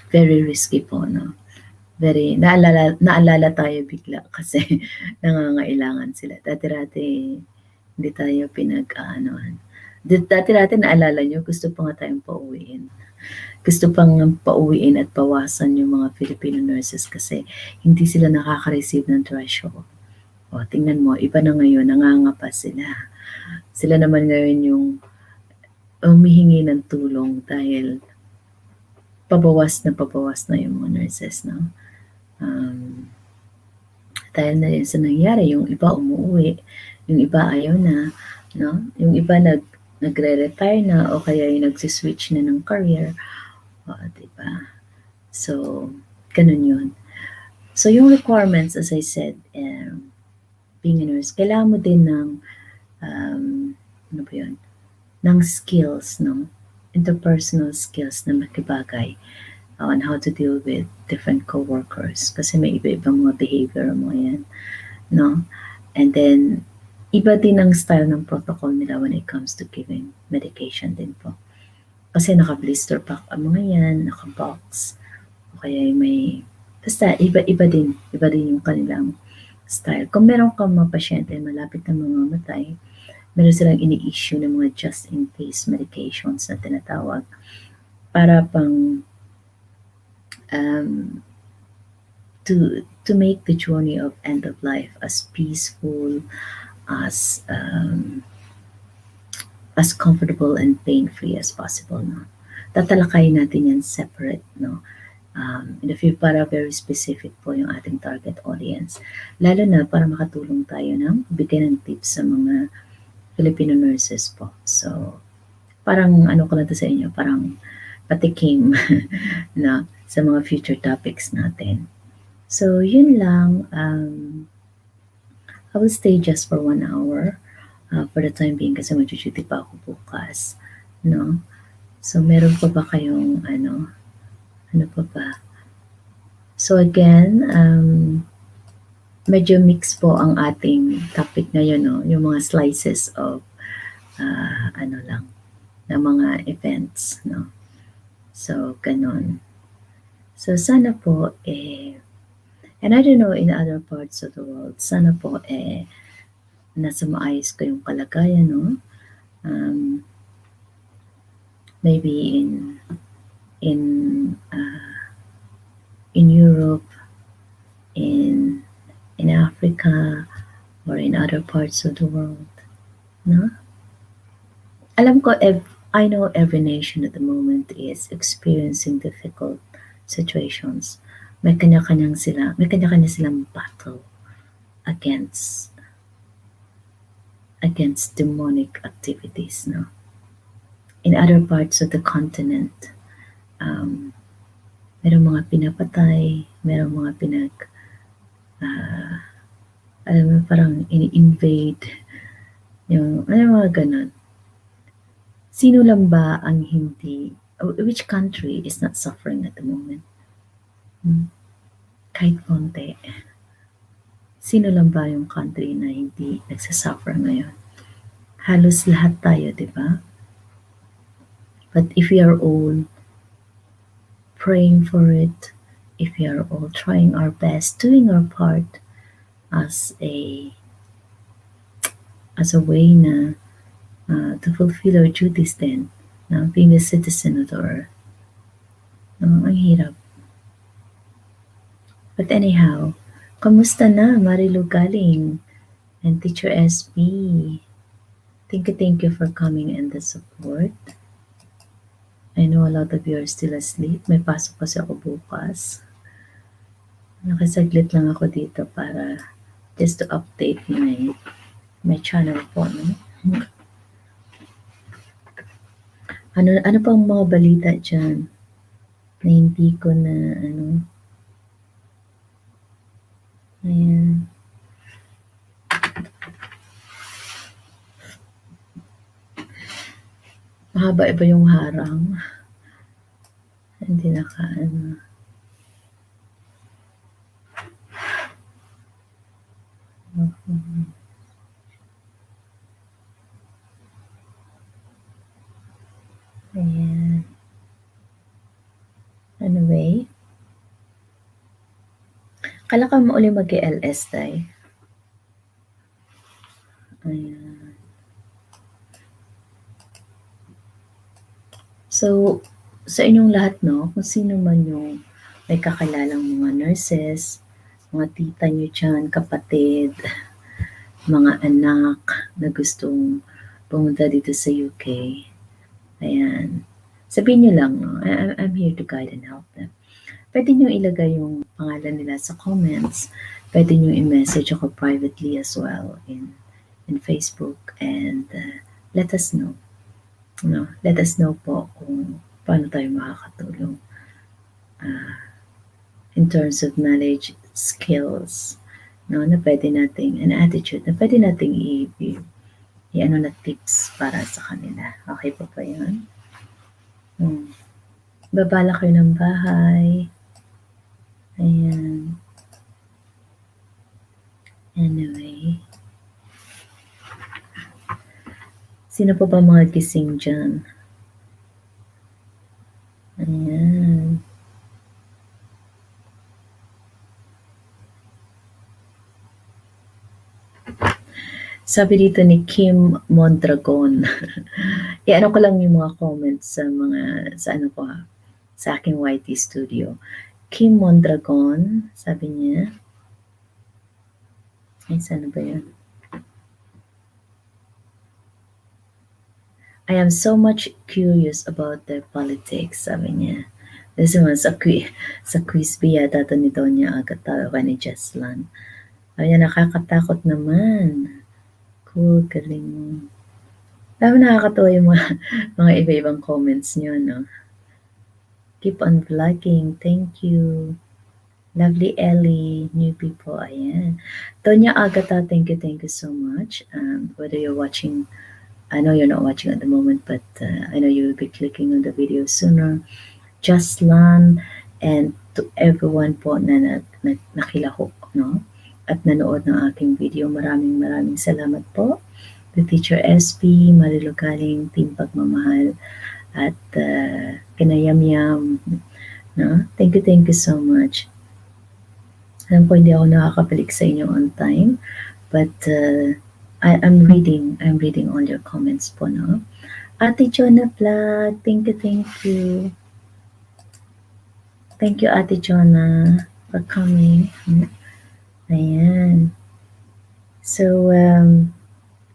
very risky po, no? Very, naalala tayo bigla kasi nangangailangan sila. Dati-dati, hindi tayo pinag-aanohan. Dati-dati naalala nyo, gusto pa nga tayong pauwiin. Gusto pang pauwiin at bawasan yung mga Filipino nurses kasi hindi sila nakaka-receive ng threshold. O, tingnan mo, iba na ngayon, nangangapa sila. Sila naman ngayon yung humihingi ng tulong dahil pabawas na yung mga nurses, no? Dahil na rin sa nangyari, yung iba umuwi, yung iba ayaw na, no? Yung iba nagre-retire na o kaya yung nagsiswitch na ng career. O, diba? So, ganun yun. So, yung requirements, as I said, being a nurse, kailangan mo din ng, ano ba yun? Ng skills, no? Interpersonal skills na makibagay on how to deal with different co-workers kasi may iba-ibang mga behavior mo yan, no? And then, iba din ang style ng protocol nila when it comes to giving medication din po. Kasi naka-blister pack ang mga yan, naka-box, o kaya may, basta iba din yung kanilang style. Kung meron kang mga pasyente malapit na mamamatay, meron silang ini-issue ng mga just-in-case medications na tinatawag para pang to make the journey of end of life as peaceful, as comfortable and pain-free as possible, no? Tatalakayin natin yan separate, no? In the future, para very specific po yung ating target audience. Lalo na para makatulong tayo ng bigyan ng tips sa mga Filipino nurses po. So, parang ano ko na to sa inyo, parang patikim na sa mga future topics natin. So, yun lang. I will stay just for 1 hour for the time being kasi mag-duty pa ako bukas. No? So, meron pa ba kayong ano pa ba? So, again, medyo mix po ang ating topic ngayon, no? Yung mga slices of ng mga events, no? So, ganon. So, sana po, and I don't know in other parts of the world, sana po, nasa maayos ko yung kalagayan, no? Maybe in Europe, in Africa, or in other parts of the world, no? Alam ko, I know every nation at the moment is experiencing difficult situations. May kanya-kanya silang battle against demonic activities, no? In other parts of the continent, merong mga pinapatay, merong mga Alam mo parang ini-invade yung ano mga gano'n. Sino lang ba ang hindi which country is not suffering at the moment? Hmm, kahit konti. Sino lang ba yung country na hindi nagsa-suffer ngayon? Halos lahat tayo, 'di ba? But if we are all praying for it, if we are all trying our best, doing our part as a way na to fulfill our duties then, na being a citizen of the earth. No, ang hirap. But anyhow, kamusta na Marilu Galing and Teacher SB? Thank you for coming and the support. I know a lot of you are still asleep. May pasok kasi ako bukas. Nakisaglit lang ako dito para just to update my channel po. No? Ano pang mga balita dyan na hindi ko na ayan. Mahaba iba yung harang. Hindi ayan. Anyway, kala ka mo uli mag-LS tayo. Ayan. So, sa inyong lahat, no, kung sino man yung may kakilalang mga nurses, mga tita nyo dyan, kapatid, mga anak na gustong pumunta dito sa UK, ayan, sabihin nyo lang, no, I'm here to guide and help them. Pwede nyo ilagay yung pangalan nila sa comments. Pwede nyo i-message ako privately as well in Facebook and let us know. No, let us know po kung paano tayo makakatulong in terms of knowledge, skills, no, na pwede nating, an attitude na pwede nating i-ano na tips para sa kanila. Okay po ba yun? Babala kayo ng bahay. Ayan. Anyway. Sino po ba mga gising dyan? Ayan. Sabi dito ni Kim Mondragon. I-ano ko lang yung mga comments sa ano ko ha, sa aking YT studio. Kim Mondragon, sabi niya. Ay, sana ba yun? I am so much curious about their politics, sabi niya. This one, sa quiz yata to ni Donya Agatawa ni Jeslan. Sabi niya, nakakatakot naman. Cool, galing mo. Sabi nakakatawa yung mga iba-ibang comments niyo, no? Keep on vlogging. Thank you. Lovely Ellie, new people, ayan. Donya Agata, thank you so much. Whether you're watching, I know you're not watching at the moment, but I know you will be clicking on the video sooner. Jaslan, and to everyone po na nakilahok, no? At nanood ng aking video, maraming salamat po. The Teacher SB, Marilu Galing, Team Pagmamahal, at Kinayamyam, no? Thank you so much. Alam ko hindi ako nakakabalik sa inyo on time, but I'm reading all your comments po, no? Ate Jonah Vlog, thank you. Thank you, Ate Jonah, for coming. Ayan. So,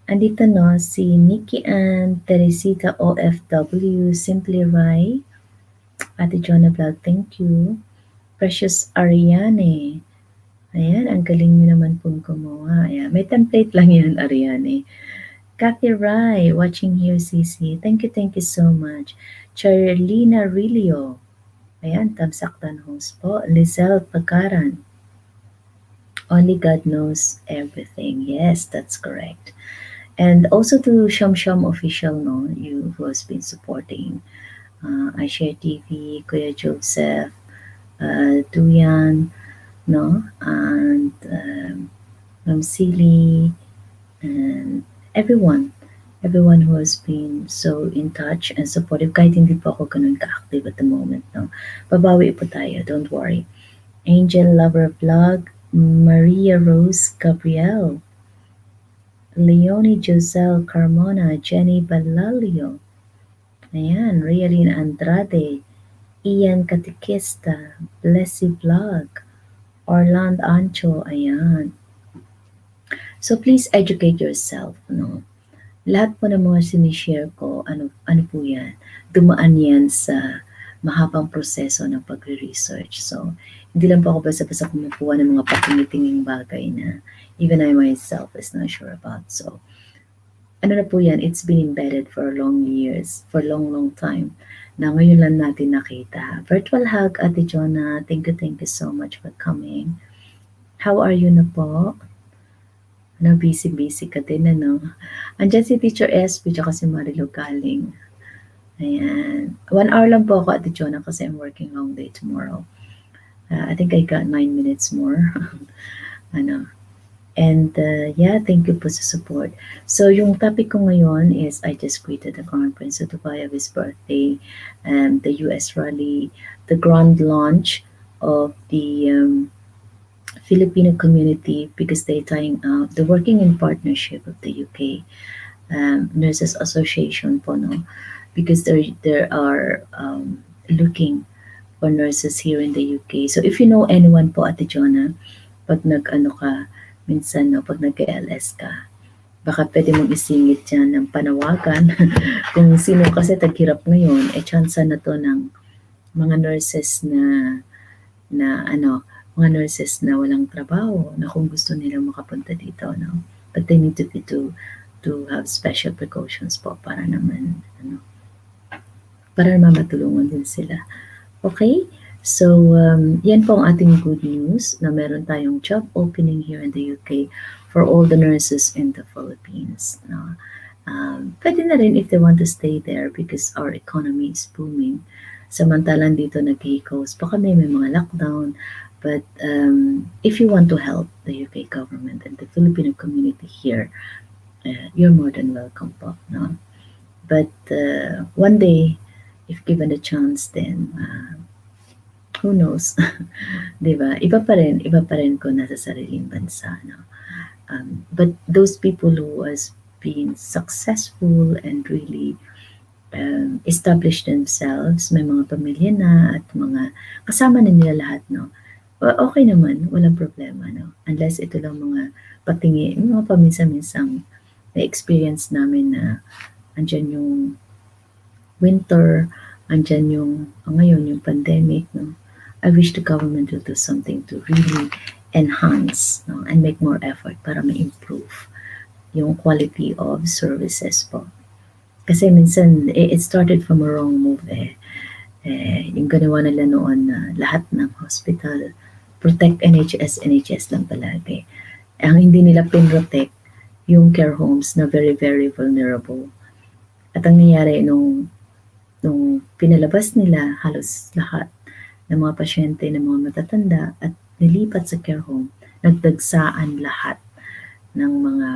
andito no, si Nikki Ann, Teresita OFW, Simply Rai, Ate Jonah Vlog, thank you. Precious Ariane, ayan, ang galing niyo naman pong gumawa. Ayan, may template lang yan, Ariane. Kathy Rai, watching here, CC. Thank you so much. Charlina Rilio, ayan, tamsaktan host po. Lizelle Pagaran, Only God knows everything. Yes, that's correct. And also to Sham Sham official, no, you who has been supporting I Share TV, Kuya Joseph, Duyan, no, and Ma'am Silly, and everyone, everyone who has been so in touch and supportive. Kahit hindi po ako ganun ka-active at the moment, no. Babawi po tayo, don't worry. Angel Lover Vlog, Maria Rose Gabriel, Leonie Joselle Carmona, Jenny Balalio, ayan, Realine Andrade, Ian Katikista, Blessy Vlog, Orland Ancho, ayan. So please educate yourself, no? Lahat po ng mga sinishare ko, ano po yan, dumaan yan sa mahabang proseso ng pagre-research. So, hindi lang po ako basta-basta kumukuha ng mga patingitinging bagay na even I myself is not sure about. So, ano na po yan, it's been embedded for long years, for long, long time. Na ngayon lang natin nakita. Virtual hug, Ate Jonah. Thank you so much for coming. How are you na po? Ano, busy-busy ka din, ano? Andiyan si Teacher SB, tsaka si Marilo Galing. Ayan. 1 hour lang po ako, Ate Jonah, kasi I'm working long day tomorrow. I think I got 9 minutes more. ano. And yeah, thank you po sa support. So yung topic ko ngayon is I just greeted the Crown Prince of Dubai of his birthday, the US rally, the grand launch of the Filipino community because they're working in partnership of the UK Nurses Association po, no? Because there are looking for nurses here in the UK. So if you know anyone po, Ate Jonah, pag nag-ano ka, minsan, no, pag nag-LS ka, baka pwede mong isingit dyan ng panawagan. Kung sino kasi taghirap ngayon, chance na to ng mga nurses mga nurses na walang trabaho, na kung gusto nilang makapunta dito, no? But they need to have special precautions po para naman matulungan din sila. Okay? So, yan po ang ating good news na meron tayong job opening here in the UK for all the nurses in the Philippines. No? Pwede na rin if they want to stay there because our economy is booming. Samantalang dito nag-hikos, baka may mga lockdown. But if you want to help the UK government and the Filipino community here, you're more than welcome po. No? But one day, if given a chance, then who knows? 'Di ba? Iba pa rin kung nasa sariling bansa, no? But those people who has been successful and really established themselves, may mga pamilya na at mga kasama na nila lahat, no? Okay naman, walang problema, no? Unless ito lang mga mga paminsan-minsang na-experience namin na andyan yung winter, andyan yung ngayon yung pandemic, no? I wish the government will do something to really enhance, no, and make more effort para ma-improve yung quality of services po. Kasi minsan, it started from a wrong move yung ginawa nila noon na lahat ng hospital, protect NHS lang palagi. Ang hindi nila pinrotect yung care homes na very, very vulnerable. At ang nangyari nung pinalabas nila halos lahat ng mga pasyente ng mga matatanda at nilipat sa care home, nagdagsaan lahat ng mga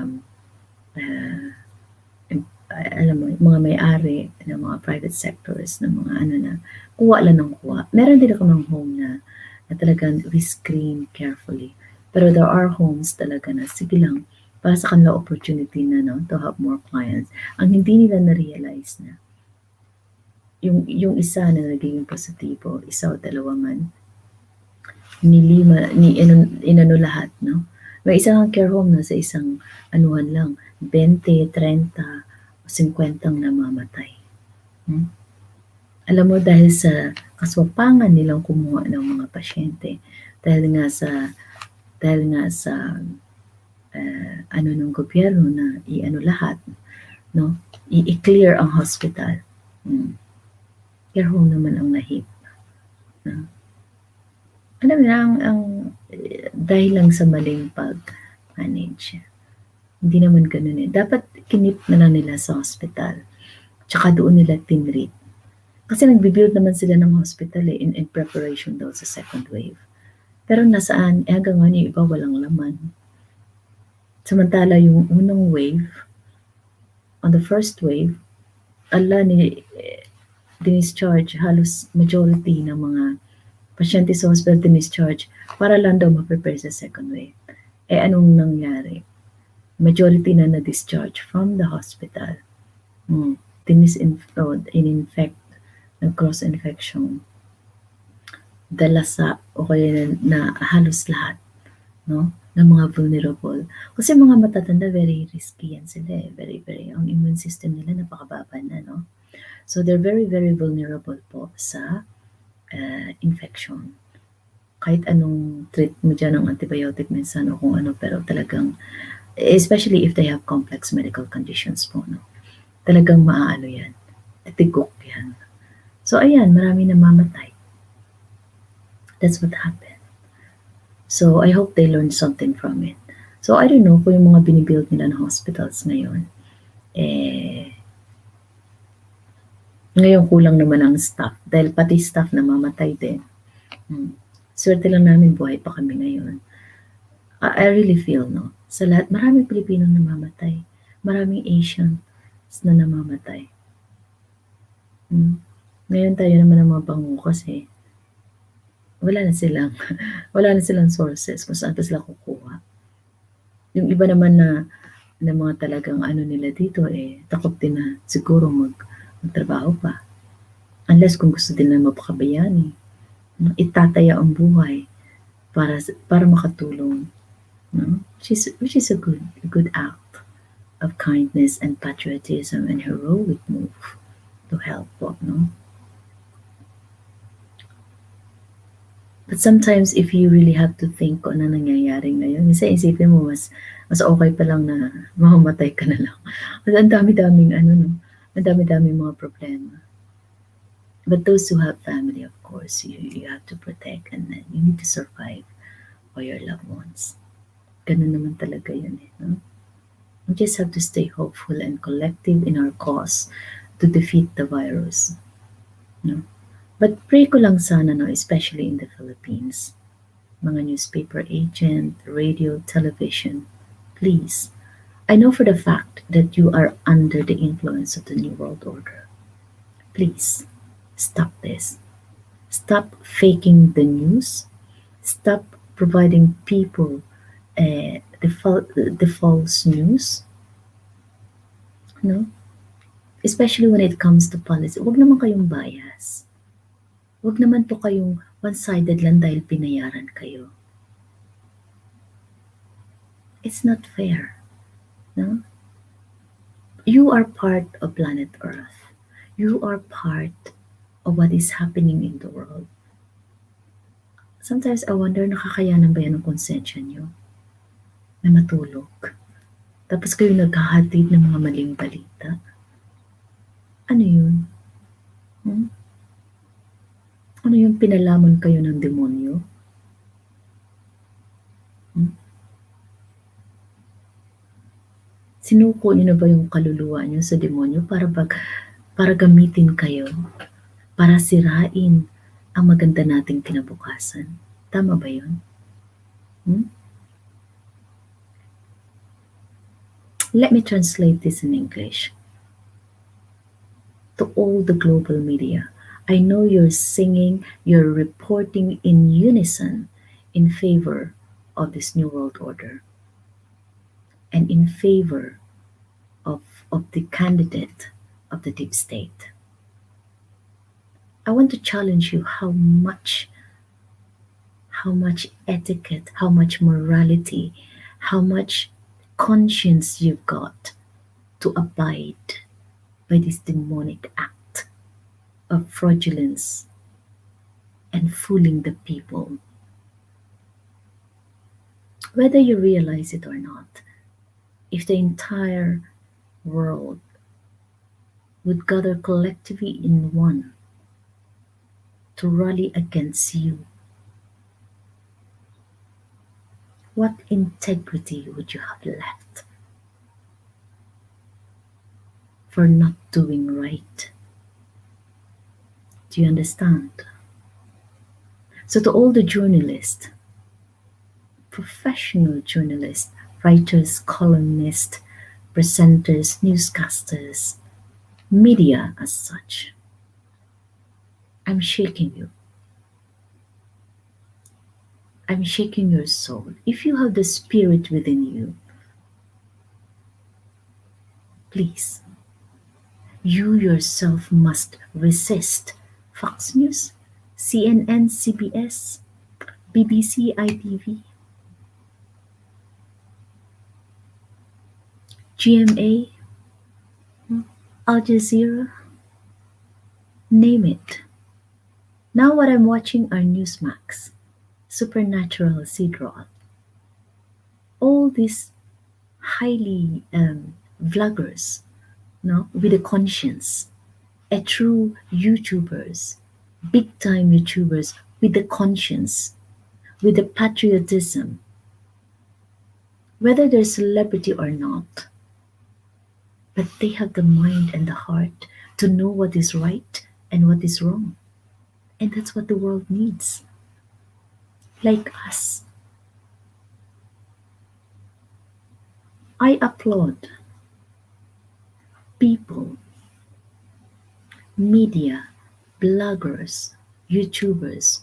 alam mo, mga may-ari ng mga private sectors, ng mga na, kuha lang ng kuha. Meron din ako ng home na talagang we screen carefully. Pero there are homes talaga na, sige lang, para sa kanila opportunity na, no, to have more clients. Ang hindi nila na-realize na, yung isa na naging positibo, isa o dalawa man, inano lahat, no? May isang care home na sa isang anuhan lang, 20, 30, 50 ang namamatay. Alam mo, dahil sa kaswapangan nilang kumuha ng mga pasyente, dahil nga sa ng gobyerno na lahat, no? I-clear ang hospital. Care home naman ang nahip. No? Alam mo na, dahil lang sa maling pag-manage. Hindi naman gano'n eh. Dapat kinip na lang nila sa hospital. Tsaka doon nila tinreat. Kasi nagbi-build naman sila ng hospital eh, in preparation daw sa second wave. Pero nasaan, hanggang ngayon yung iba walang laman. Samantala yung unang wave, on the first wave, ala ni dinischarge halos majority ng mga pasyente sa hospital dinischarge para lang daw ma-prepare sa second wave. Eh anong nangyari? Majority na na-discharge from the hospital. In-infect, nag-cross infection, dalasa o kaya na halos lahat, no? Ng mga vulnerable. Kasi mga matatanda, very risky yan sila eh. Very, very, ang immune system nila napakababa na, no? So, they're very, very vulnerable po sa infection. Kahit anong treat mo dyan ng antibiotic minsan o kung ano, pero talagang, especially if they have complex medical conditions po, no? Talagang maaano yan. Titigok yan. So, ayan, marami namamatay. That's what happened. So, I hope they learned something from it. So, I don't know kung yung mga binibuild nila ng hospitals ngayon, ngayon kulang naman ang staff. Dahil pati staff namamatay din. Swerte lang namin buhay pa kami ngayon. I really feel, no? Sa lahat, maraming Pilipino namamatay. Maraming Asians na namamatay. Ngayon tayo naman ang mga bango kasi wala na silang sources kung saan pa sila kukuha. Yung iba naman na mga talagang ano nila dito takot din na siguro magtrabaho pa. Unless kung gusto din na mapakabayani. Itataya ang buhay para makatulong. No? Which is a good act of kindness and patriotism and heroic move to help po, no? But sometimes if you really have to think kung ano nangyayari ngayon, minsan isipin mo mas okay pa lang na mamamatay ka na lang. Kasi ang dami-daming no? Ang dami-daming mga problema. But those who have family, of course, you have to protect and then you need to survive for your loved ones. Ganun naman talaga yun eh, no? We just have to stay hopeful and collective in our cause to defeat the virus. No? But pray ko lang sana, no, especially in the Philippines, mga newspaper agent, radio, television, please. I know for the fact that you are under the influence of the New World Order. Please, stop this. Stop faking the news. Stop providing people the false news. No? Especially when it comes to policy. Huwag naman kayong bias. Huwag naman po kayong one-sided lang dahil binayaran kayo. It's not fair. No? You are part of planet Earth. You are part of what is happening in the world. Sometimes I wonder, nakakayanan ba yan ng konsensya nyo? Na matulog. Tapos kayo naghahatid ng mga maling balita. Ano yun? Ano yung pinalaman kayo ng demonyo? Sinuko niyo na ba yung kaluluwa niyo sa demonyo para gamitin kayo, para sirain ang maganda nating kinabukasan? Tama ba yun? Let me translate this in English. To all the global media, I know you're singing, you're reporting in unison in favor of this New World Order and in favor of the candidate of the deep state. I want to challenge you how much etiquette, how much morality, how much conscience you've got to abide by this demonic act of fraudulence and fooling the people. Whether you realize it or not, if the entire world would gather collectively in one to rally against you, What integrity would you have left for not doing right? Do you understand? So, to all the journalists, professional journalists, writers, columnists, presenters, newscasters, media as such, I'm shaking you. I'm shaking your soul. If you have the spirit within you, please, you yourself must resist Fox News, CNN, CBS, BBC, ITV, GMA, Al Jazeera, name it. Now what I'm watching are Newsmax, Supernatural, Seedroll, all these highly vloggers, no, with a conscience, a true YouTubers, big time YouTubers with the conscience, with the patriotism, whether they're celebrity or not, but they have the mind and the heart to know what is right and what is wrong. And that's what the world needs. Like us. I applaud people, media, bloggers, YouTubers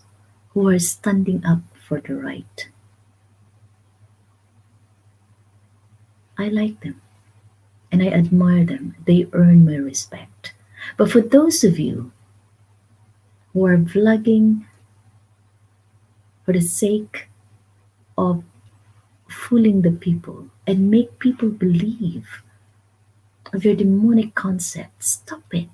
who are standing up for the right. I like them and I admire them. They earn my respect. But for those of you who are vlogging for the sake of fooling the people and make people believe of your demonic concept, stop it.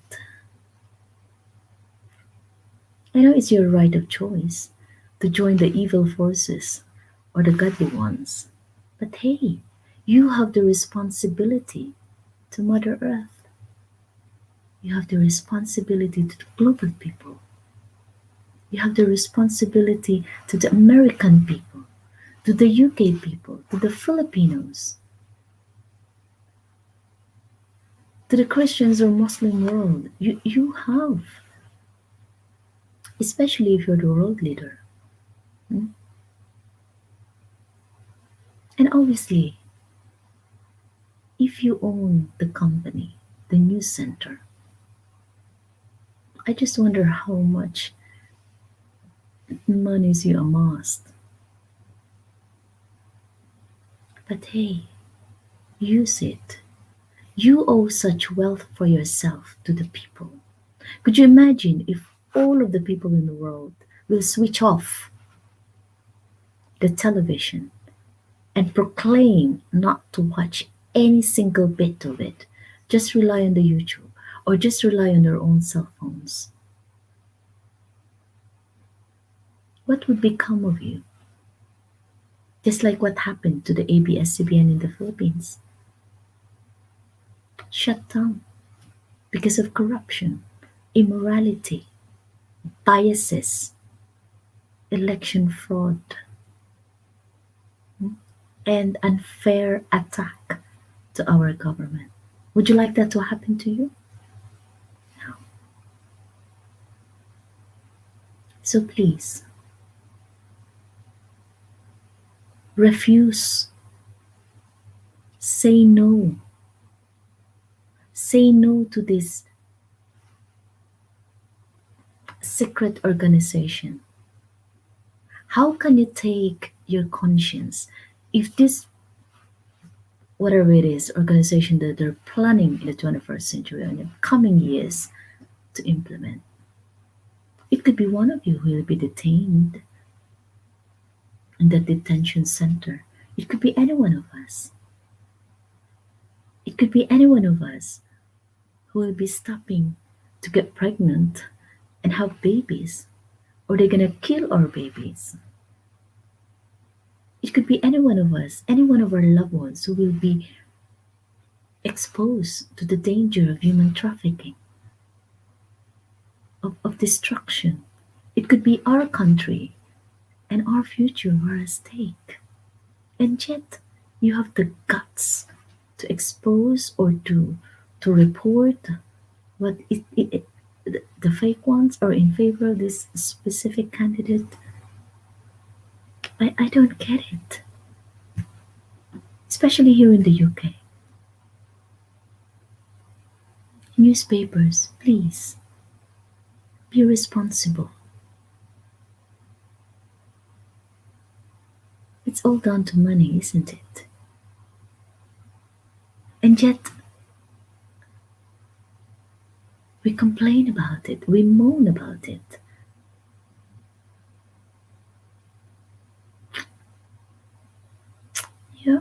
I know it's your right of choice to join the evil forces or the godly ones. But hey, you have the responsibility to Mother Earth. You have the responsibility to the global people. You have the responsibility to the American people, to the UK people, to the Filipinos, to the Christians or Muslim world. You have, especially if you're the world leader. Hmm? And obviously, if you own the company, the news center, I just wonder how much monies you amassed. But hey, use it. You owe such wealth for yourself to the people. Could you imagine if all of the people in the world will switch off the television and proclaim not to watch any single bit of it, just rely on the YouTube or just rely on their own cell phones? What would become of you? Just like what happened to the ABS-CBN in the Philippines. Shut down because of corruption, immorality, biases, election fraud, and unfair attack to our government. Would you like that to happen to you? No. So please, refuse. Say no. Say no to this secret organization. How can you take your conscience if this, whatever it is, organization that they're planning in the 21st century and in coming years to implement? It could be one of you who will be detained in that detention center. It could be any one of us. It could be any one of us who will be stopping to get pregnant and have babies, or they're gonna kill our babies. It could be any one of us, any one of our loved ones who will be exposed to the danger of human trafficking, of destruction. It could be our country and our future who are at stake. And yet you have the guts to expose or to report what the fake ones are in favor of this specific candidate. I don't get it, especially here in the UK. Newspapers, please be responsible. It's all down to money, isn't it? And yet we complain about it, we moan about it. Yeah.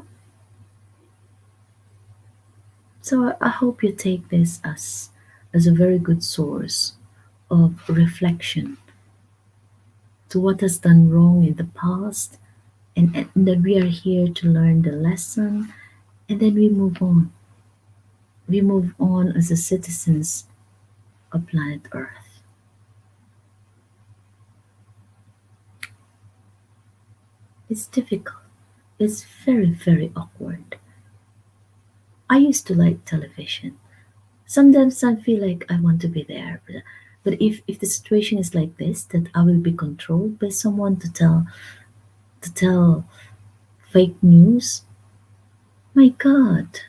So I hope you take this as a very good source of reflection to what has done wrong in the past, and that we are here to learn the lesson, and then we move on. We move on as the citizens of planet Earth. It's difficult. It's very, very awkward. I used to like television. Sometimes I feel like I want to be there, but if the situation is like this, that I will be controlled by someone to tell fake news, my God,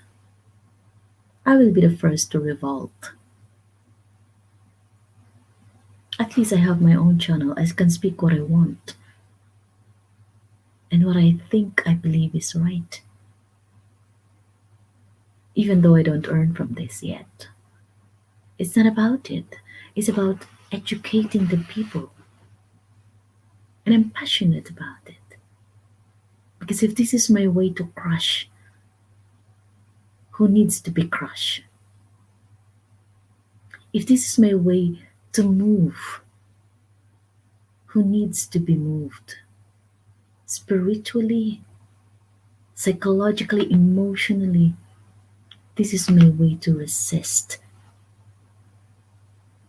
I will be the first to revolt. At least I have my own channel. I can speak what I want and what I think I believe is right, even though I don't earn from this yet. It's not about it. It's about educating the people, and I'm passionate about it. Because if this is my way to crush who needs to be crushed, if this is my way to move who needs to be moved spiritually, psychologically, emotionally, this is my way to resist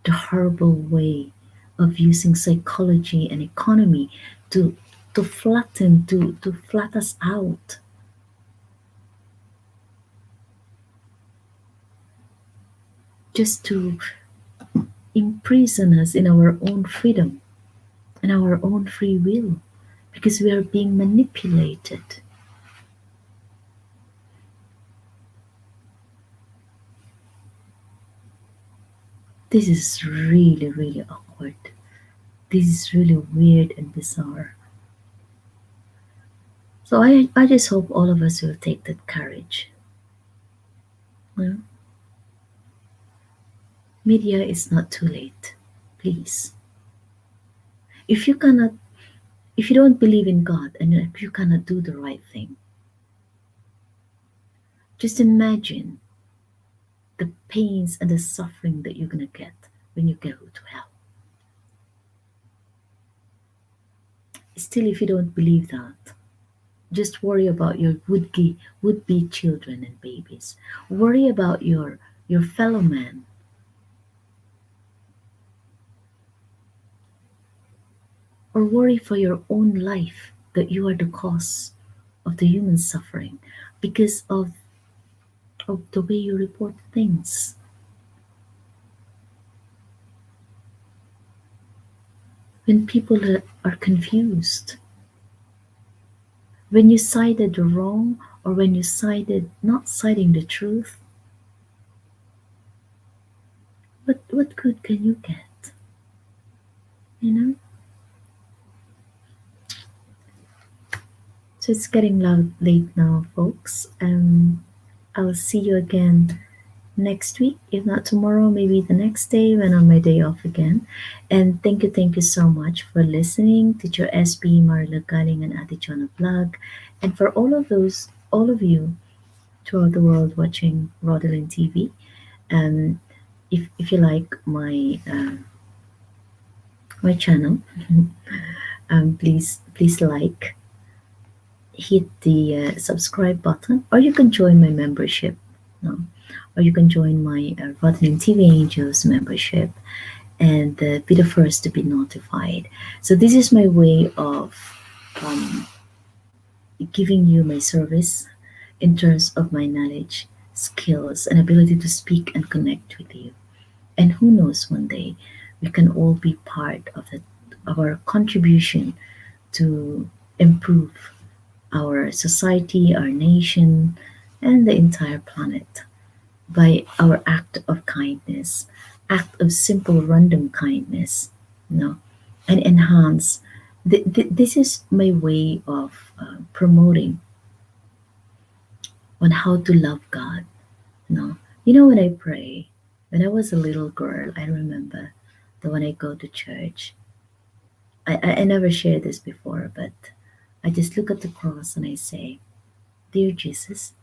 the horrible way of using psychology and economy to to flat us out, just to imprison us in our own freedom and our own free will, because we are being manipulated. This is really, really awkward. This is really weird and bizarre. So I just hope all of us will take that courage. Well, media is not too late. Please. If you cannot, if you don't believe in God and if you cannot do the right thing, just imagine the pains and the suffering that you're gonna get when you go to hell. Still, if you don't believe that, just worry about your would be children and babies. Worry about your fellow man, or worry for your own life that you are the cause of the human suffering because of the way you report things. When people are confused, when you cited the wrong or when you cited not citing the truth, what good can you get? You know? So it's getting late now, folks. I'll see you again next week, if not tomorrow, maybe the next day when on my day off again. And thank you so much for listening. Teacher SB, Marla Galing, and Ate Chona Vlog. And for all of you throughout the world watching Rodalyn TV, um, if you like my channel, please like, hit the subscribe button, or you can join my membership. No? Or you can join my Rodalyn TV Angels membership and be the first to be notified. So this is my way of um, giving you my service in terms of my knowledge, skills, and ability to speak and connect with you. And who knows, one day we can all be part of our contribution to improve our society, our nation, and the entire planet by our act of kindness, act of simple random kindness, you know, and enhance. This is my way of promoting on how to love God. When I pray, when I was a little girl, I remember that when I go to church, I never shared this before, but I just look at the cross and I say, Dear Jesus,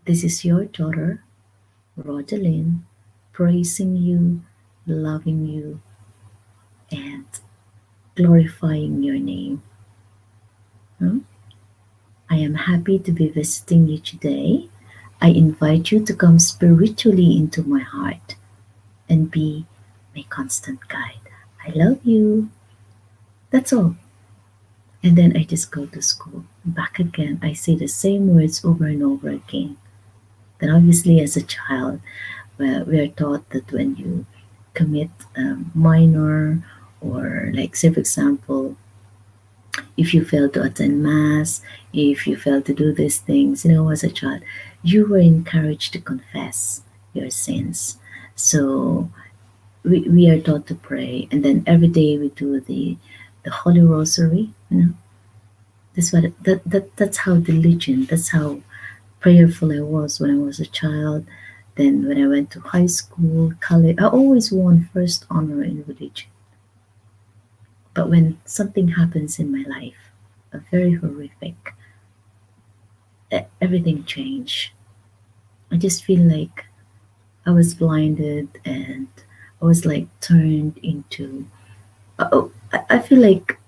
this is your daughter, Rodalyn, praising you, loving you, and glorifying your name. Hmm? I am happy to be visiting you today. I invite you to come spiritually into my heart and be my constant guide. I love you. That's all. And then I just go to school. Back again, I say the same words over and over again. Then, obviously, as a child, we are taught that when you commit minor, or like, say, for example, if you fail to attend mass, if you fail to do these things, as a child, you were encouraged to confess your sins. So we are taught to pray, and then every day we do the Holy Rosary. That's how diligent, that's how prayerful I was when I was a child. Then when I went to high school, college, I always won first honor in religion. But when something happens in my life, a very horrific, everything changed. I just feel like I was blinded, and I was like turned into. Oh, I feel like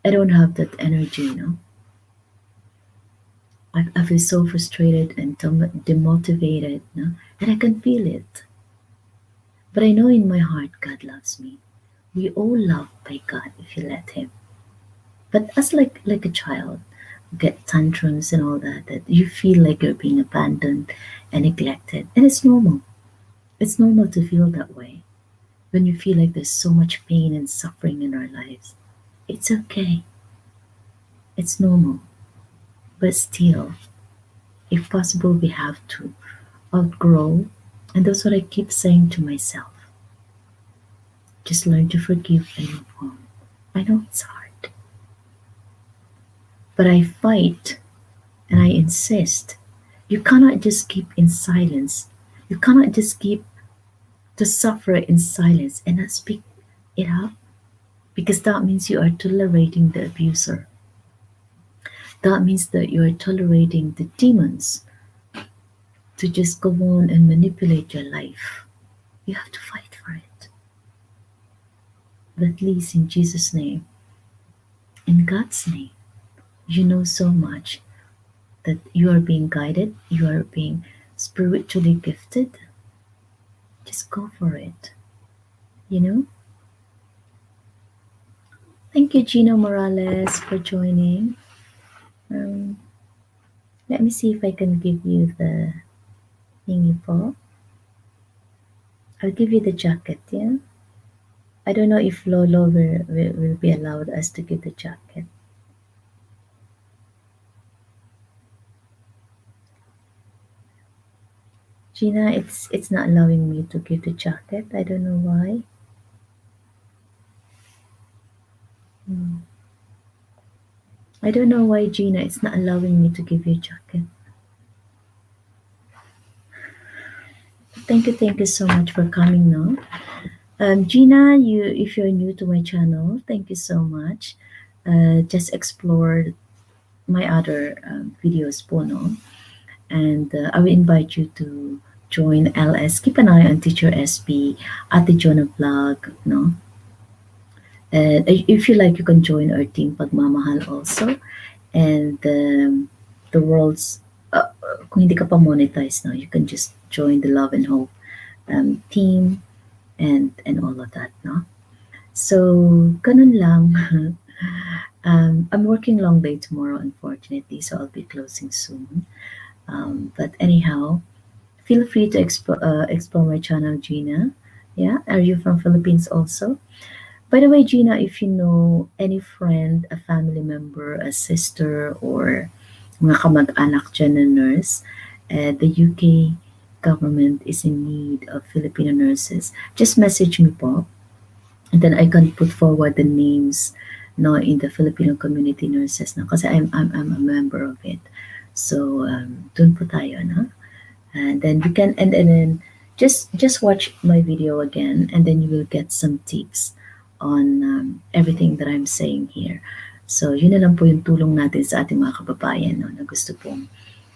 I don't have that energy. I feel so frustrated and demotivated. And I can feel it. But I know in my heart God loves me. We all loved by God if you let Him. But as like a child, get tantrums and all that you feel like you're being abandoned and neglected. And it's normal. It's normal to feel that way. When you feel like there's so much pain and suffering in our lives, it's okay. It's normal. But still, if possible, we have to outgrow. And that's what I keep saying to myself. Just learn to forgive and move on. I know it's hard, but I fight and I insist. You cannot just keep in silence. You cannot just keep to suffer in silence and not speak it up, because that means you are tolerating the abuser. That means that you are tolerating the demons to just go on and manipulate your life. You have to fight for it. But please, in Jesus' name, in God's name, you know so much that you are being guided, you are being spiritually gifted. Just go for it. You know? Thank you, Gino Morales, for joining. Um, Let me see if I can give you the thingy po. I'll give you the jacket, yeah? I don't know if Lolo will be allowed us to give the jacket. Gina, it's not allowing me to give the jacket. I don't know why. Hmm. I don't know why, Gina, it's not allowing me to give you a jacket. Thank you so much for coming now. Gina, if you're new to my channel, thank you so much. Just explore my other videos po, no? And I will invite you to join LS. Keep an eye on Teacher SB, Ate Jonah Vlog, no? And if you like, you can join our team Pagmamahal also. And the world's, kung hindi ka pa monetize, no, you can just join the Love and Hope team and all of that, no? So, ganun lang. I'm working long day tomorrow, unfortunately, so I'll be closing soon. But anyhow, feel free to explore my channel, Gina. Yeah, are you from Philippines also? By the way, Gina, if you know any friend, a family member, a sister, or mga kamag-anak dyan na nurse, the UK government is in need of Filipino nurses. Just message me po, and then I can put forward the names no in the Filipino community nurses na kasi I'm a member of it. So dun po tayo na. And then we can and then just watch my video again, and then you will get some tips on everything that I'm saying here. So yun na lang po yung tulong natin sa ating mga kababayan no, na gusto pong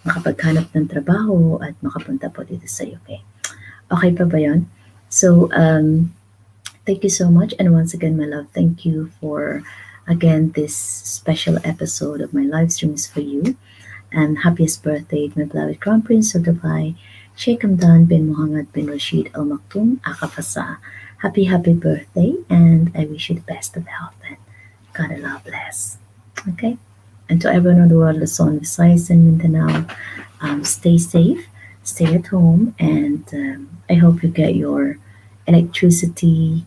makapaghanap ng trabaho at makapunta po dito sa UK. Okay pa ba yun? So thank you so much, and once again, my love, thank you for again this special episode of my live streams for you. And happiest birthday to my beloved Crown Prince of Dubai, Sheikh Hamdan bin Mohammed bin Rashid Al Maktoum Aka Fazza. Happy birthday, and I wish you the best of health and God Allah bless. Okay? And to everyone on the world, Luzon, Visayas, and Mindanao, stay safe, stay at home, and I hope you get your electricity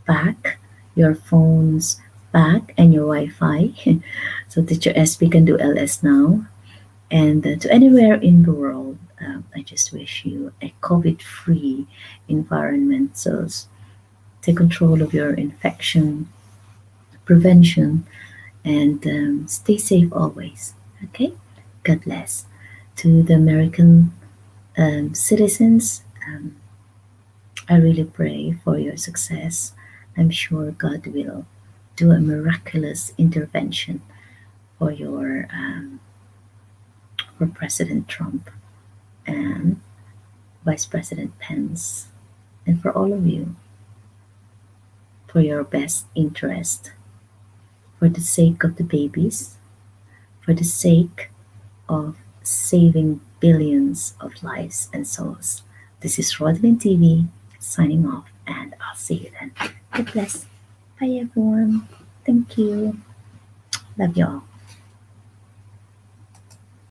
back, your phones back, and your Wi-Fi, so that your SB can do LS now. And to anywhere in the world, I just wish you a COVID-free environment. So take control of your infection prevention, and stay safe always. Okay? God bless. To the American citizens, I really pray for your success. I'm sure God will do a miraculous intervention for your for President Trump and Vice President Pence, and for all of you, for your best interest, for the sake of the babies, for the sake of saving billions of lives and souls. This is Rodalyn TV signing off, and I'll see you then. God bless. Bye, everyone. Thank you. Love you all.